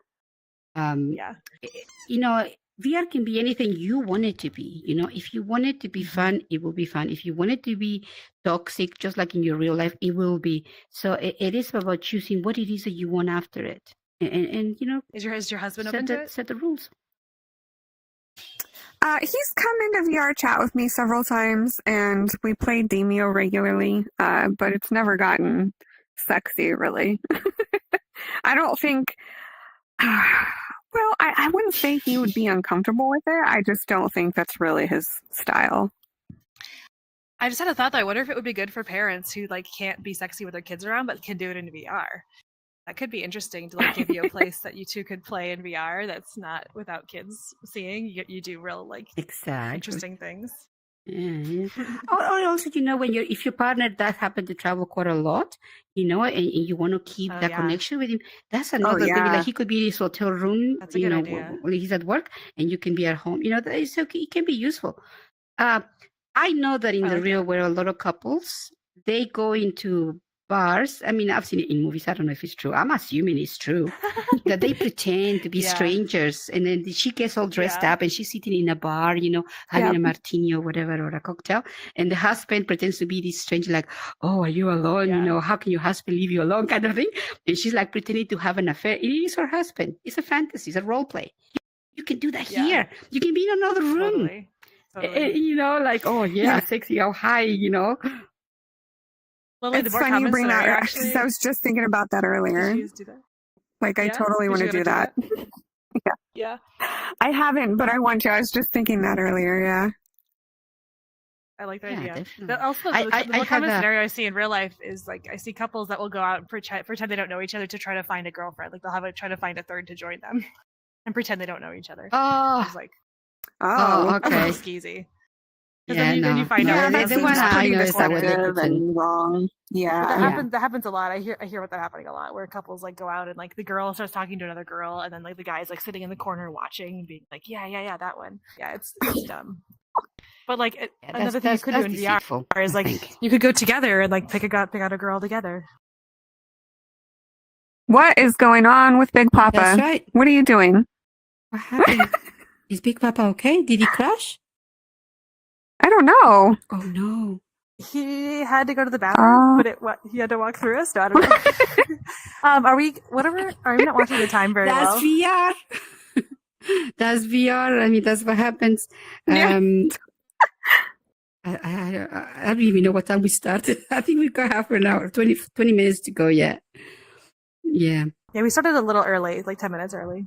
VR can be anything you want it to be. If you want it to be fun, it will be fun. If you want it to be toxic, just like in your real life, it will be. So it is about choosing what it is that you want after it. And is your husband open to it? Set the rules. He's come into VR chat with me several times, and we play Demio regularly, but it's never gotten sexy, really. I don't think... Well, I wouldn't say he would be uncomfortable with it. I just don't think that's really his style. I just had a thought, though. I wonder if it would be good for parents who can't be sexy with their kids around, but can do it in VR. That could be interesting to give you a place that you 2 could play in VR that's not without kids seeing. You do real exactly interesting things. Yeah. Or also, if your partner does happen to travel quite a lot, and you want to keep that connection with him, that's another thing. He could be in his hotel room, that's a good idea. When he's at work, and you can be at home. It's okay. It can be useful. I know that in the real world, a lot of couples, they go into bars. I mean, I've seen it in movies. I don't know if it's true. I'm assuming it's true. That they pretend to be strangers, and then she gets all dressed up, and she's sitting in a bar, having a martini or whatever, or a cocktail, and the husband pretends to be this stranger, oh, are you alone? How can your husband leave you alone, kind of thing. And she's pretending to have an affair. It is her husband. It's a fantasy. It's a role play. You can do that here. You can be in another room. Totally. Sexy, how high, Well, it's funny you bring that up, because I was just thinking about that earlier. Did you do that? I totally want to do that. Yeah. I haven't, but I want to. I was just thinking that earlier, yeah. I like that idea. Definitely. Also, the common scenario I see in real life is I see couples that will go out and pretend they don't know each other to try to find a girlfriend. They'll try to find a third to join them. and pretend they don't know each other. Oh, It's like, okay. skeezy. Yeah, then you find out the one I know is that and wrong. Yeah, that happens a lot. I hear about that happening a lot, where couples like go out and like the girl starts talking to another girl, and then like the guy's like sitting in the corner watching and being like, yeah, that one. Yeah, it's dumb. But like another thing you could do in VR is like you could go together and like pick out a girl together. What is going on with Big Papa? That's right. What are you doing? What happened? Is Big Papa okay? Did he crash? I don't know. Oh no. He had to go to the bathroom, but he had to walk through us. No, I don't know. Are we not watching the time very well? That's VR. That's VR. I mean, that's what happens. Yeah. I don't even know what time we started. I think we've got half an hour, 20 minutes to go yet. Yeah. Yeah, we started a little early, like 10 minutes early.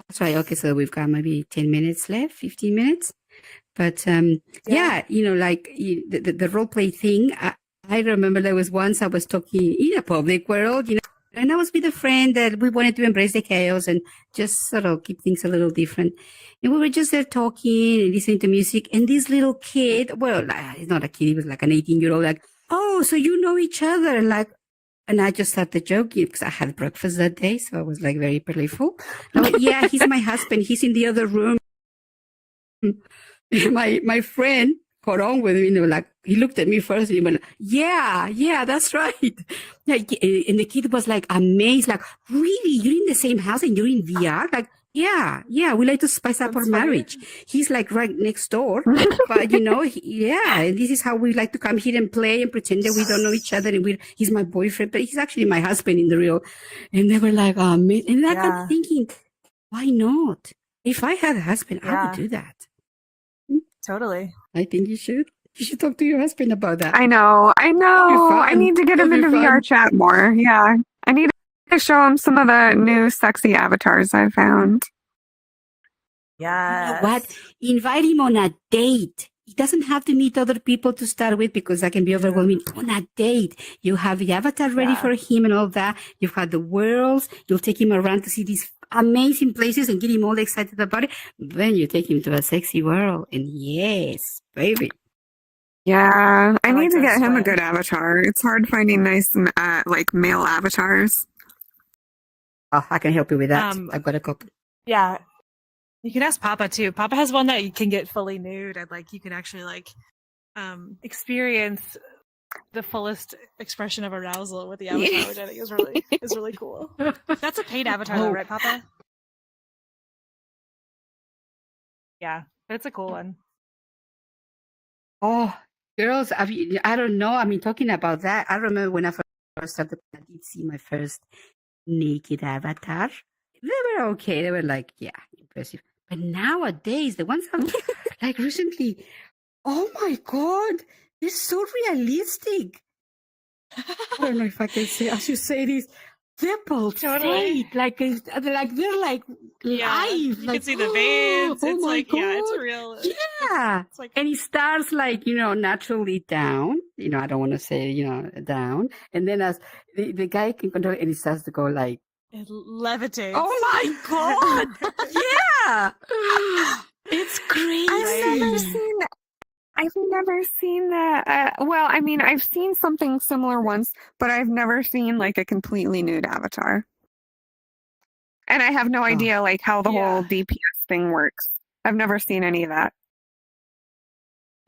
That's right. Okay, so we've got maybe 10 minutes left, 15 minutes. But yeah, like the role play thing. I remember there was once I was talking in a public world, and I was with a friend that we wanted to embrace the chaos and just sort of keep things a little different. And we were just there talking and listening to music. And this little kid, well, he's not a kid, he was like an 18-year-old, like, oh, so you know each other, and I just started joking because I had breakfast that day, so I was like very playful. I went, yeah, he's my husband. He's in the other room. My friend caught on with me, like he looked at me first and he went, yeah, that's right. Like, and the kid was like amazed, like, really, you're in the same house and you're in VR? Like, yeah, we like to spice up our marriage. He's like right next door, but and this is how we like to come here and play and pretend that we don't know each other and he's my boyfriend, but he's actually my husband in the real. And they were like, oh man, and I got thinking, why not? If I had a husband, I would do that. Totally. I think you should. You should talk to your husband about that. I know. I need to get him into VR chat more. Yeah. I need to show him some of the new sexy avatars I found. Yeah. You know what? Invite him on a date. He doesn't have to meet other people to start with because that can be overwhelming. On a date, you have the avatar ready for him and all that. You've had the worlds. You'll take him around to see these amazing places and get him all excited about it. Then you take him to a sexy world. And yes, baby. Yeah, I need to get him a good avatar. It's hard finding nice like male avatars. Oh, I can help you with that. I've got a couple. Yeah. You can ask Papa too. Papa has one that you can get fully nude and like you can actually like experience the fullest expression of arousal with the avatar, which I think is really cool. That's a paid avatar though, right, Papa? Yeah, but it's a cool one. Oh, girls, I don't know. I mean, talking about that, I remember when I first started, I did see my first naked avatar. They were okay. They were like, yeah, impressive. But nowadays, the ones I've like recently, oh my God, they're so realistic. I don't know if I can say, I should say this. They're pulsate, like they're like live. You can see the veins. Oh it's my like, God. yeah, it's real. Yeah. It's like, and it starts like, naturally down. I don't want to say, down. And then as the guy can control it and it starts to go like, it levitates. Oh my God. Yeah. It's crazy. I've never seen that. Well, I mean, I've seen something similar once, but I've never seen like a completely nude avatar. And I have no idea like how the whole DPS thing works. I've never seen any of that.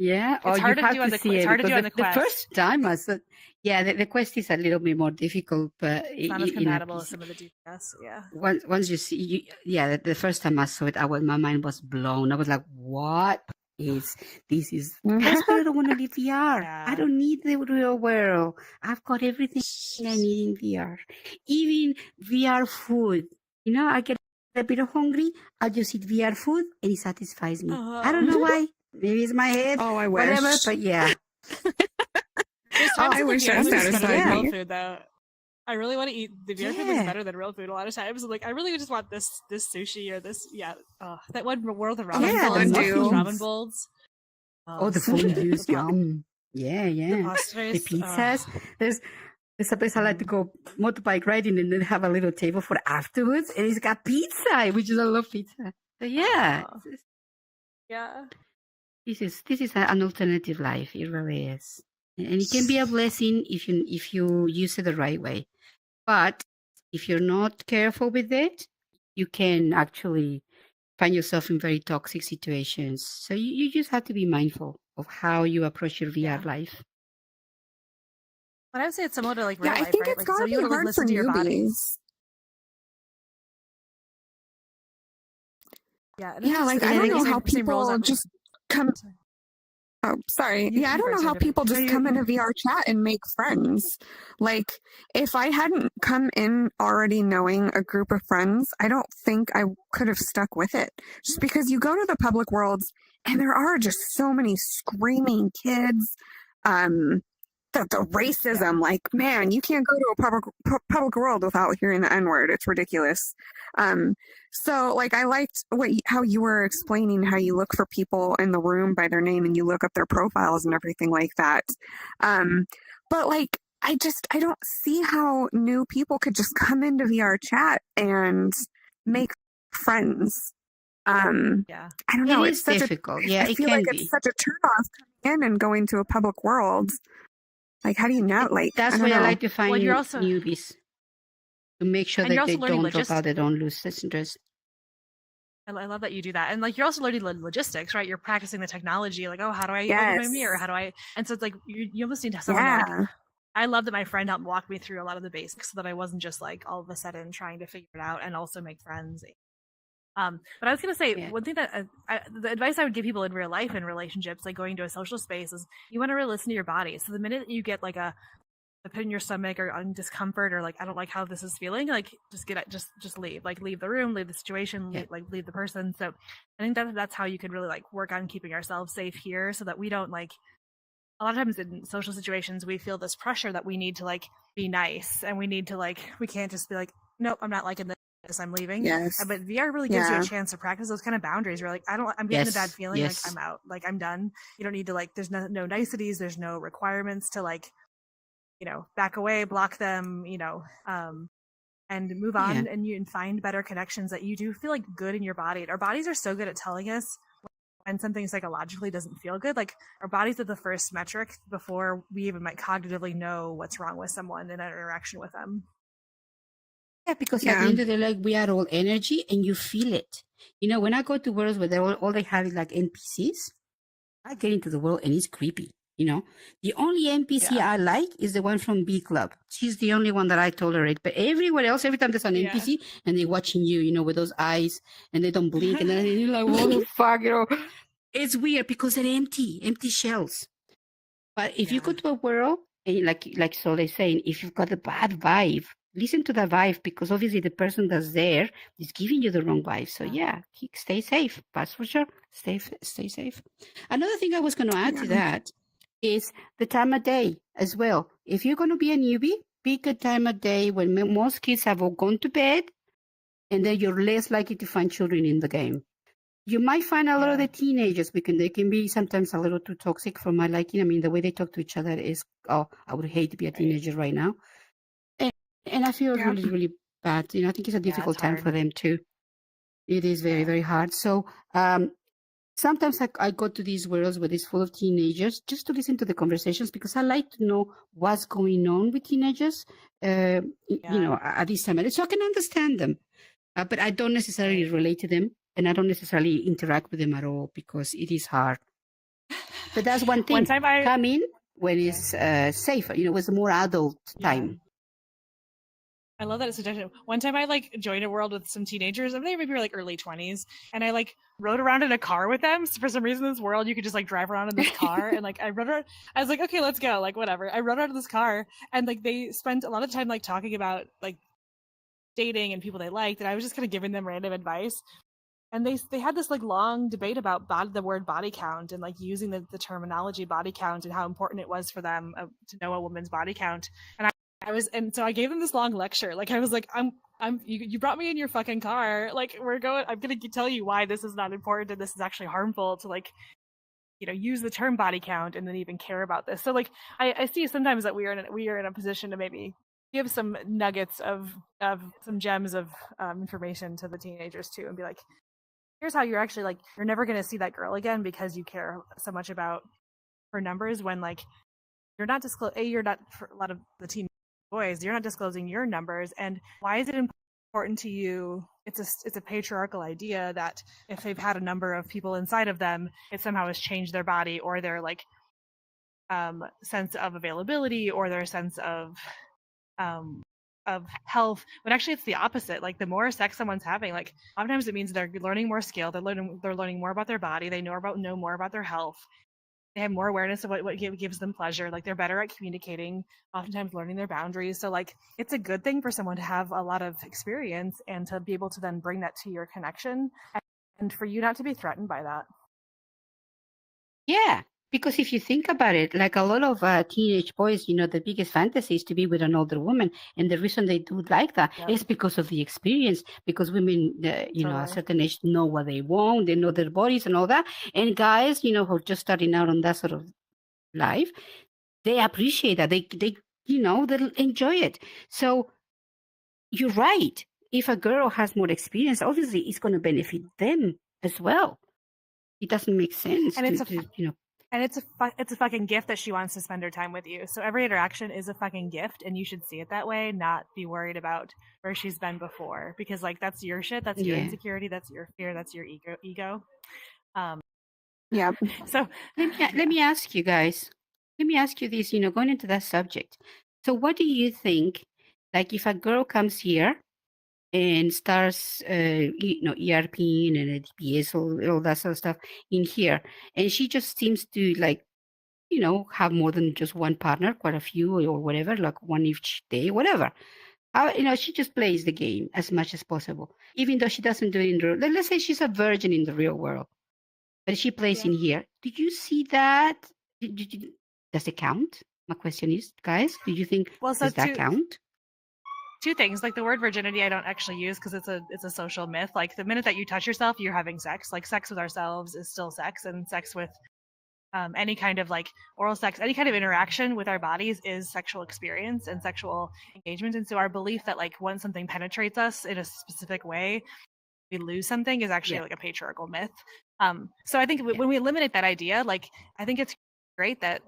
Yeah, it's hard to do on the Quest. The first time I said, the Quest is a little bit more difficult, but it's not as compatible with some of the DPS. Yeah. Once you see, the first time I saw it, my mind was blown. I was like, "What is this? That's why I don't want to leave VR. Yeah. I don't need the real world. I've got everything I need in VR, even VR food. I get a bit hungry. I'll just eat VR food, and it satisfies me. I don't know why." Maybe it's my head. Oh, I wish. Whatever, but yeah. I wish I satisfied me. Food, though. I really want to eat the VR food is better than real food a lot of times. Like I really just want this sushi or this that one World of Ramen ramen bowls. The fondues, yum. Yeah. The pizzas. There's a place I like to go motorbike riding and then have a little table for afterwards. And it's got pizza, which is I love pizza. So yeah. Yeah. This is an alternative life. It really is. And it can be a blessing if you use it the right way. But if you're not careful with it, you can actually find yourself in very toxic situations. So you just have to be mindful of how you approach your VR life. But I would say it's similar to like real life, I think right? it's Like, gotta so be you hard listen for to your body. newbies. Yeah, Yeah, like I don't know how people just come. Oh, sorry. Yeah, I don't know how people just come into VR chat and make friends. Like, if I hadn't come in already knowing a group of friends, I don't think I could have stuck with it. Just because you go to the public worlds and there are just so many screaming kids. The racism, like, man, you can't go to a public world without hearing the N-word. It's ridiculous. So, like, I liked how you were explaining how you look for people in the room by their name and you look up their profiles and everything like that. But, like, I don't see how new people could just come into VR chat and make friends. I don't know. It's difficult. I feel like it's such a turnoff coming in and going to a public world. Like, how do you know? Like, that's why I like to find newbies to make sure that they don't drop out, they don't lose interest. I love that you do that. And like, you're also learning logistics, right? You're practicing the technology. Like, oh, how do I open my mirror? How do I? And so it's like, you almost need to have someone like, I love that my friend helped walk me through a lot of the basics so that I wasn't just like all of a sudden trying to figure it out and also make friends. But I was going to say, one thing that the advice I would give people in real life and relationships, like going to a social space, is you want to really listen to your body. So the minute that you get like a pit in your stomach or discomfort or like, I don't like how this is feeling, like just leave, like leave the room, leave the situation, leave the person. So I think that's how you could really like work on keeping ourselves safe here so that we don't like, a lot of times in social situations, we feel this pressure that we need to like be nice and we need to like, we can't just be like, nope, I'm not liking this. I'm leaving. But VR really gives you a chance to practice those kind of boundaries. You're like, I'm getting a bad feeling. Like I'm out. Like I'm done. You don't need to like. There's no niceties. There's no requirements to like, back away, block them. And move on and find better connections that you do feel like good in your body. Our bodies are so good at telling us when something psychologically doesn't feel good. Like our bodies are the first metric before we even might cognitively know what's wrong with someone in an interaction with them. Yeah, because at the end of the day, like, we are all energy and you feel it. When I go to worlds where all they have is like NPCs, I get into the world and it's creepy. The only NPC I like is the one from B Club. She's the only one that I tolerate. But everywhere else, every time there's an NPC and they're watching you, with those eyes and they don't blink and then you're like, what the fuck, It's weird because they're empty shells. But if you go to a world and like Soleil's saying, if you've got a bad vibe, listen to the vibe because obviously the person that's there is giving you the wrong vibe. So stay safe. That's for sure. Stay safe. Another thing I was going to add to that is the time of day as well. If you're going to be a newbie, pick a time of day when most kids have all gone to bed, and then you're less likely to find children in the game. You might find a lot of the teenagers because they can be sometimes a little too toxic for my liking. I mean, the way they talk to each other is, I would hate to be a teenager right now. And I feel really, really bad. I think it's a difficult time for them too. It is very, very hard. So sometimes I go to these worlds where it's full of teenagers just to listen to the conversations because I like to know what's going on with teenagers, at this time. So I can understand them. But I don't necessarily relate to them and I don't necessarily interact with them at all because it is hard. But that's one thing. Come in when it's safer, with a more adult time. I love that suggestion. One time I joined a world with some teenagers, and they maybe were early 20s, and I rode around in a car with them. So for some reason in this world you could just drive around in this car and I rode around. I was like, okay, let's go, whatever. I rode around in this car and they spent a lot of time talking about dating and people they liked, and I was just kind of giving them random advice. And they had this like long debate about the word body count and like using the terminology body count and how important it was for them to know a woman's body count. And so I gave them this long lecture. Like I was like, you brought me in your fucking car. Like I'm going to tell you why this is not important and this is actually harmful to like use the term body count and then even care about this. So like I see sometimes that we are in a position to maybe give some nuggets of some gems of information to the teenagers too, and be like, here's how you're actually like, you're never going to see that girl again because you care so much about her numbers, when like you're not for a lot of the teen boys, you're not disclosing your numbers. And why is it important to you? It's a patriarchal idea that if they've had a number of people inside of them, it somehow has changed their body or their like sense of availability or their sense of health. But actually it's the opposite. Like the more sex someone's having, like oftentimes it means they're learning more skill, they're learning more about their body, they know more about their health, they have more awareness of what gives them pleasure, like they're better at communicating, oftentimes learning their boundaries. So like it's a good thing for someone to have a lot of experience and to be able to then bring that to your connection, and for you not to be threatened by that. Yeah, because if you think about it, like a lot of teenage boys, the biggest fantasy is to be with an older woman. And the reason they do like that is because of the experience, because women, at a certain age know what they want, they know their bodies and all that. And guys, who are just starting out on that sort of life, they appreciate that. They they'll enjoy it. So you're right. If a girl has more experience, obviously it's going to benefit them as well. It doesn't make sense. And it's a fucking gift that she wants to spend her time with you. So every interaction is a fucking gift, and you should see it that way, not be worried about where she's been before, because like that's your shit, that's your insecurity, that's your fear, that's your ego. Yeah. So let me ask you guys. Let me ask you this. Going into that subject. So what do you think? Like if a girl comes here and starts, ERPing and DPS, all that sort of stuff in here. And she just seems to like, have more than just one partner, quite a few or whatever, like one each day, whatever. She just plays the game as much as possible, even though she doesn't do it in let's say she's a virgin in the real world, but she plays in here. Did you see that? Does it count? My question is, guys, do you think, does that count? Two things. Like the word virginity I don't actually use because it's a social myth. Like the minute that you touch yourself, you're having sex. Like sex with ourselves is still sex, and sex with any kind of like oral sex, any kind of interaction with our bodies is sexual experience and sexual engagement. And so our belief that like once something penetrates us in a specific way, we lose something is actually like a patriarchal myth. So I think when we eliminate that idea, like I think it's great that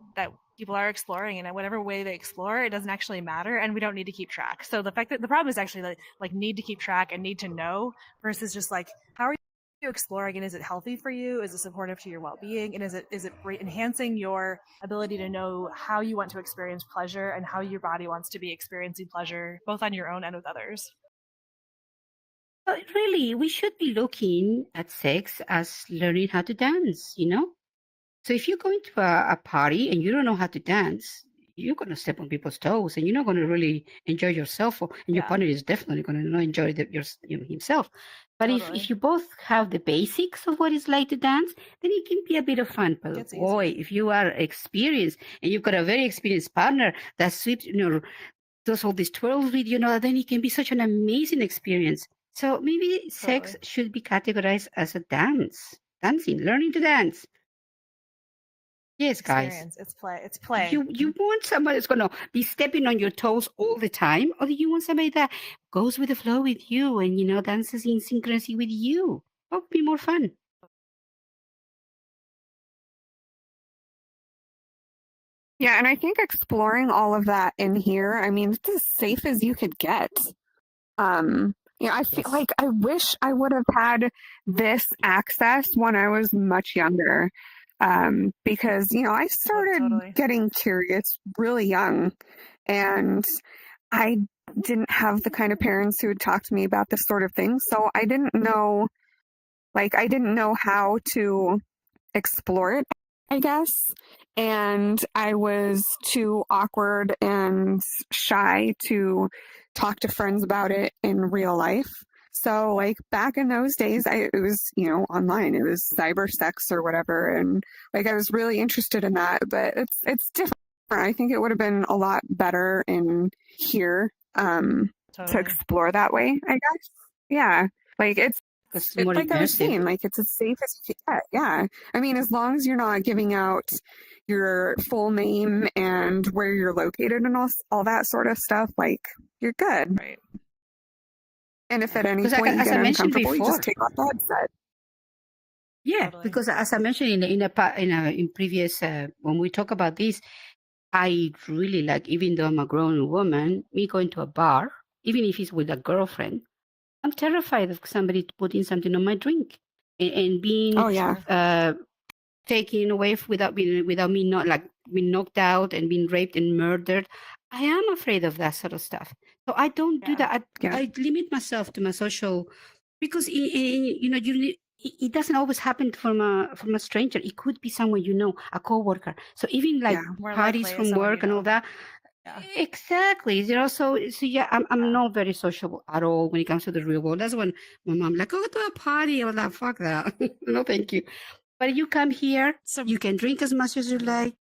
people are exploring, and in whatever way they explore, it doesn't actually matter, and we don't need to keep track. So the fact that the problem is actually like need to keep track and need to know versus just like, how are you exploring, and is it healthy for you? Is it supportive to your well-being? And is it enhancing your ability to know how you want to experience pleasure and how your body wants to be experiencing pleasure, both on your own and with others? But really, we should be looking at sex as learning how to dance, So if you're going to a party and you don't know how to dance, you're going to step on people's toes, and you're not going to really enjoy yourself, and your partner is definitely going to not enjoy himself. But if you both have the basics of what it's like to dance, then it can be a bit of fun. But boy, if you are experienced and you've got a very experienced partner that sweeps, does all these twirls with then it can be such an amazing experience. So maybe sex should be categorized as a dancing, learning to dance. Yes, guys. It's play. You want somebody that's going to be stepping on your toes all the time, or do you want somebody that goes with the flow with you and, dances in synchronicity with you? That would be more fun. Yeah, and I think exploring all of that in here, I mean, it's as safe as you could get. I feel like I wish I would have had this access when I was much younger. Because, I started getting curious really young, and I didn't have the kind of parents who would talk to me about this sort of thing. So I didn't know how to explore it, I guess. And I was too awkward and shy to talk to friends about it in real life. So like back in those days, it was, online, it was cyber sex or whatever. And like, I was really interested in that, but it's different. I think it would have been a lot better in here, to explore that way, I guess. Yeah. Like it's It's more like I was immersive. saying, like it's as safe as you can get. Yeah. I mean, as long as you're not giving out your full name and where you're located and all that sort of stuff, like you're good. Right. And if at any Because point you as get I mentioned uncomfortable, you just before, take off the headset. yeah, Totally. because as I mentioned in previous when we talk about this, I really like, even though I'm a grown woman, me going to a bar, even if it's with a girlfriend, I'm terrified of somebody putting something on my drink and being Oh yeah. taken away without me not like being knocked out and being raped and murdered. I am afraid of that sort of stuff. So I don't do that. I limit myself to my social, because it doesn't always happen from a stranger. It could be someone a coworker. So even like parties from work and all that. Yeah. Exactly. So yeah, I'm not very sociable at all when it comes to the real world. That's when my mom like, go to a party. I'm like, fuck that. No, thank you. But you come here, so you can drink as much as you like,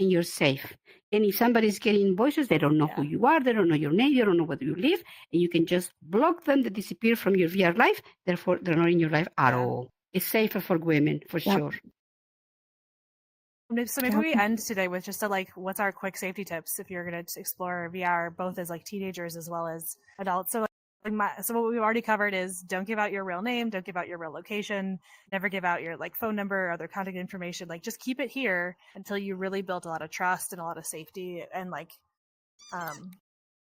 and you're safe. And if somebody's getting voices, they don't know who you are, they don't know your name, they don't know where you live, and you can just block them, they disappear from your VR life, therefore they're not in your life at all. It's safer for women, for sure. So maybe we end today with just what's our quick safety tips if you're going to explore VR, both as like teenagers as well as adults. So so what we've already covered is don't give out your real name, don't give out your real location, never give out your like phone number or other contact information. Like just keep it here until you really build a lot of trust and a lot of safety, and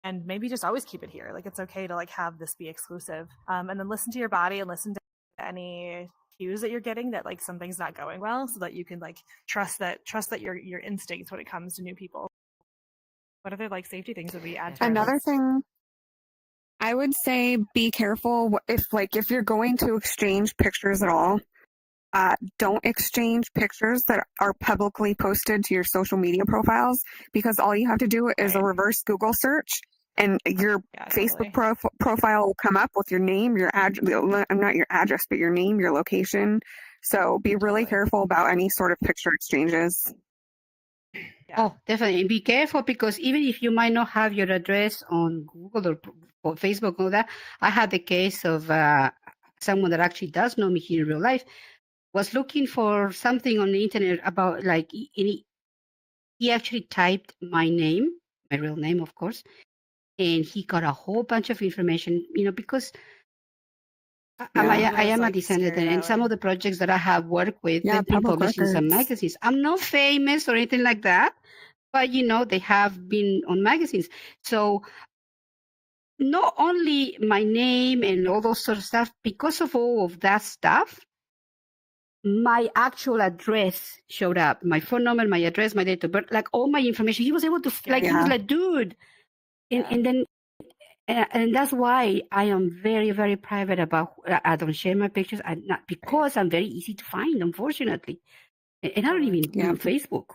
and maybe just always keep it here. Like it's okay to like have this be exclusive. And then listen to your body and listen to any cues that you're getting that like something's not going well, so that you can like trust that your instincts when it comes to new people. What other like safety things would we add to another thing? I would say be careful if you're going to exchange pictures at all. Don't exchange pictures that are publicly posted to your social media profiles, because all you have to do is a reverse Google search and your Facebook profile will come up with your name, your address, not your address, but your name, your location. So be really careful about any sort of picture exchanges. Oh, definitely. And be careful, because even if you might not have your address on Google or Facebook or that, I had the case of someone that actually does know me here in real life, was looking for something on the internet about like, he actually typed my name, my real name, of course, and he got a whole bunch of information, because I am a designer, and some of the projects that I have worked with, they've been published in some magazines. I'm not famous or anything like that, but they have been on magazines. So not only my name and all those sort of stuff, because of all of that stuff, my actual address showed up, my phone number, my address, my date of birth, like all my information. He was able to, he was like, dude. And then, and that's why I am very, very private about, I don't share my pictures, because I'm very easy to find, unfortunately. And I don't even do Facebook.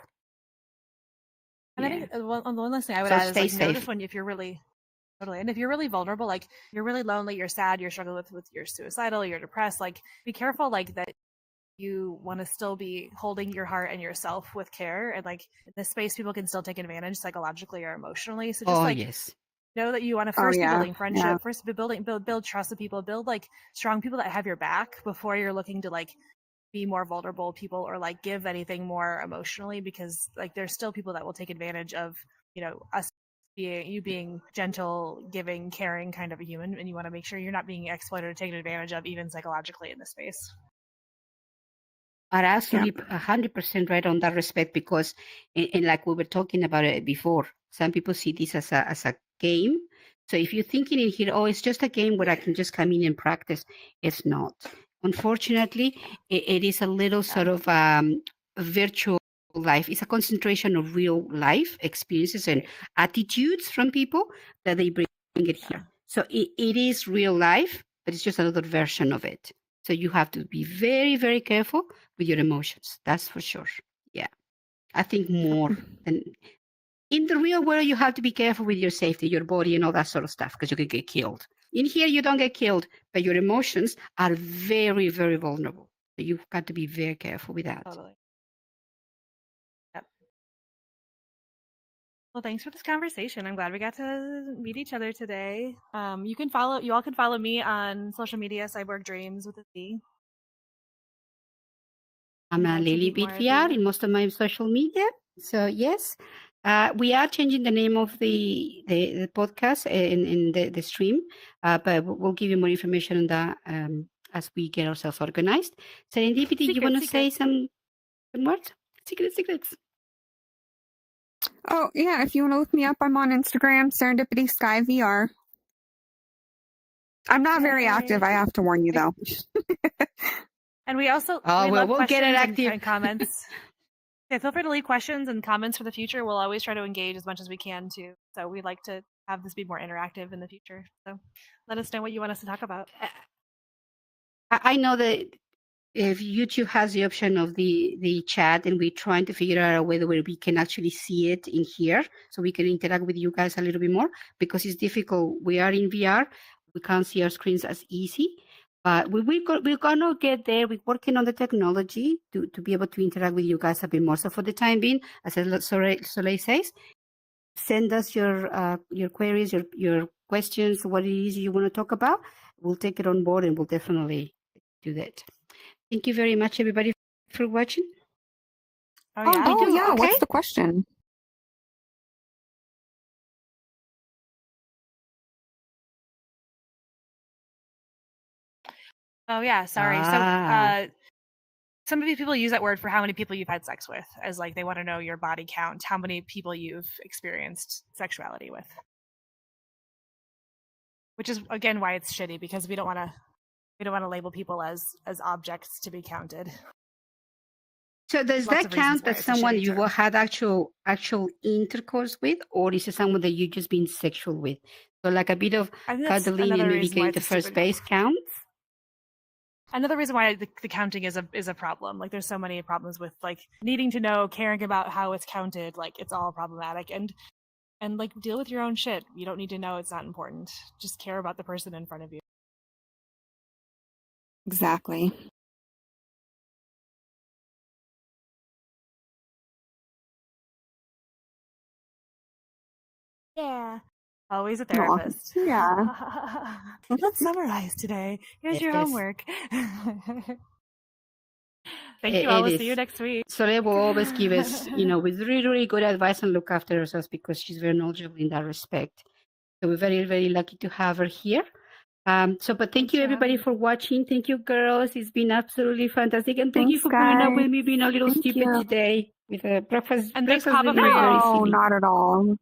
And I think one last thing I would add is notice if you're really, and if you're really vulnerable, like you're really lonely, you're sad, you're struggling with you're suicidal, you're depressed, like be careful that you want to still be holding your heart and yourself with care. And like in this space, people can still take advantage psychologically or emotionally. So just know that you want to first be building friendship, first be build trust with people, build like strong people that have your back before you're looking to like be more vulnerable people or like give anything more emotionally, because like there's still people that will take advantage of us being gentle, giving, caring kind of a human, and you want to make sure you're not being exploited or taken advantage of even psychologically in this space. But absolutely 100% right on that respect, because and like we were talking about it before, some people see this as a game. So if you're thinking in here, oh, it's just a game where I can just come in and practice, it's not. Unfortunately, it is a little sort of virtual life. It's a concentration of real life experiences and attitudes from people that they bring it here. So it is real life, but it's just another version of it. So you have to be very, very careful with your emotions. That's for sure. Yeah. I think more than in the real world, you have to be careful with your safety, your body, and all that sort of stuff, because you can get killed. In here, you don't get killed, but your emotions are very, very vulnerable. So you've got to be very careful with that. Totally. Well, thanks for this conversation. I'm glad we got to meet each other today. You all can follow me on social media, Cyborg Dreams with a Z. I'm Lilybit VR in most of my social media. So yes, we are changing the name of the podcast in the stream, but we'll give you more information on that as we get ourselves organized. Serendipity, you want to say some words? Secrets. Oh, yeah. If you want to look me up, I'm on Instagram, Serendipity Sky VR. I'm not very active, I have to warn you, though. And we also we'll get it active. And comments. Yeah, feel free to leave questions and comments for the future. We'll always try to engage as much as we can, too. So we'd like to have this be more interactive in the future. So let us know what you want us to talk about. I know that if YouTube has the option of the chat, and we're trying to figure out a way where we can actually see it in here, so we can interact with you guys a little bit more, because it's difficult. We are in VR, we can't see our screens as easy, but we're gonna get there. We're working on the technology to be able to interact with you guys a bit more. So for the time being, as Soleil says, send us your queries, your questions, what it is you want to talk about. We'll take it on board, and we'll definitely do that. Thank you very much, everybody, for watching. Oh, yeah. Okay. What's the question? Oh, yeah. Sorry. So some of you people use that word for how many people you've had sex with, as like they want to know your body count, how many people you've experienced sexuality with. Which is, again, why it's shitty, because we don't want to label people as objects to be counted. So does that count as someone you had actual intercourse with, or is it someone that you just been sexual with? So like a bit of cuddling and maybe getting to first base counts? Another reason why the counting is a problem. Like there's so many problems with like needing to know, caring about how it's counted. Like it's all problematic, and like deal with your own shit. You don't need to know. It's not important. Just care about the person in front of you. Exactly. Yeah. Always a therapist. Aww. Yeah. Let's summarize today. Here's your homework. Thank you all. We'll see you next week. Soleil will always give us, with really, really good advice and look after ourselves, because she's very knowledgeable in that respect. So we're very, very lucky to have her here. But thank you everybody for watching. Thank you, girls. It's been absolutely fantastic. And thank you for putting up with me being a little stupid today with a breakfast. And thanks, Papa, No, not at all.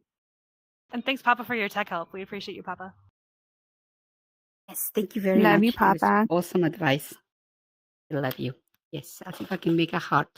And thanks, Papa, for your tech help. We appreciate you, Papa. Yes, thank you very much. Love you, Papa. Awesome advice. I love you. Yes, I think I can make a heart.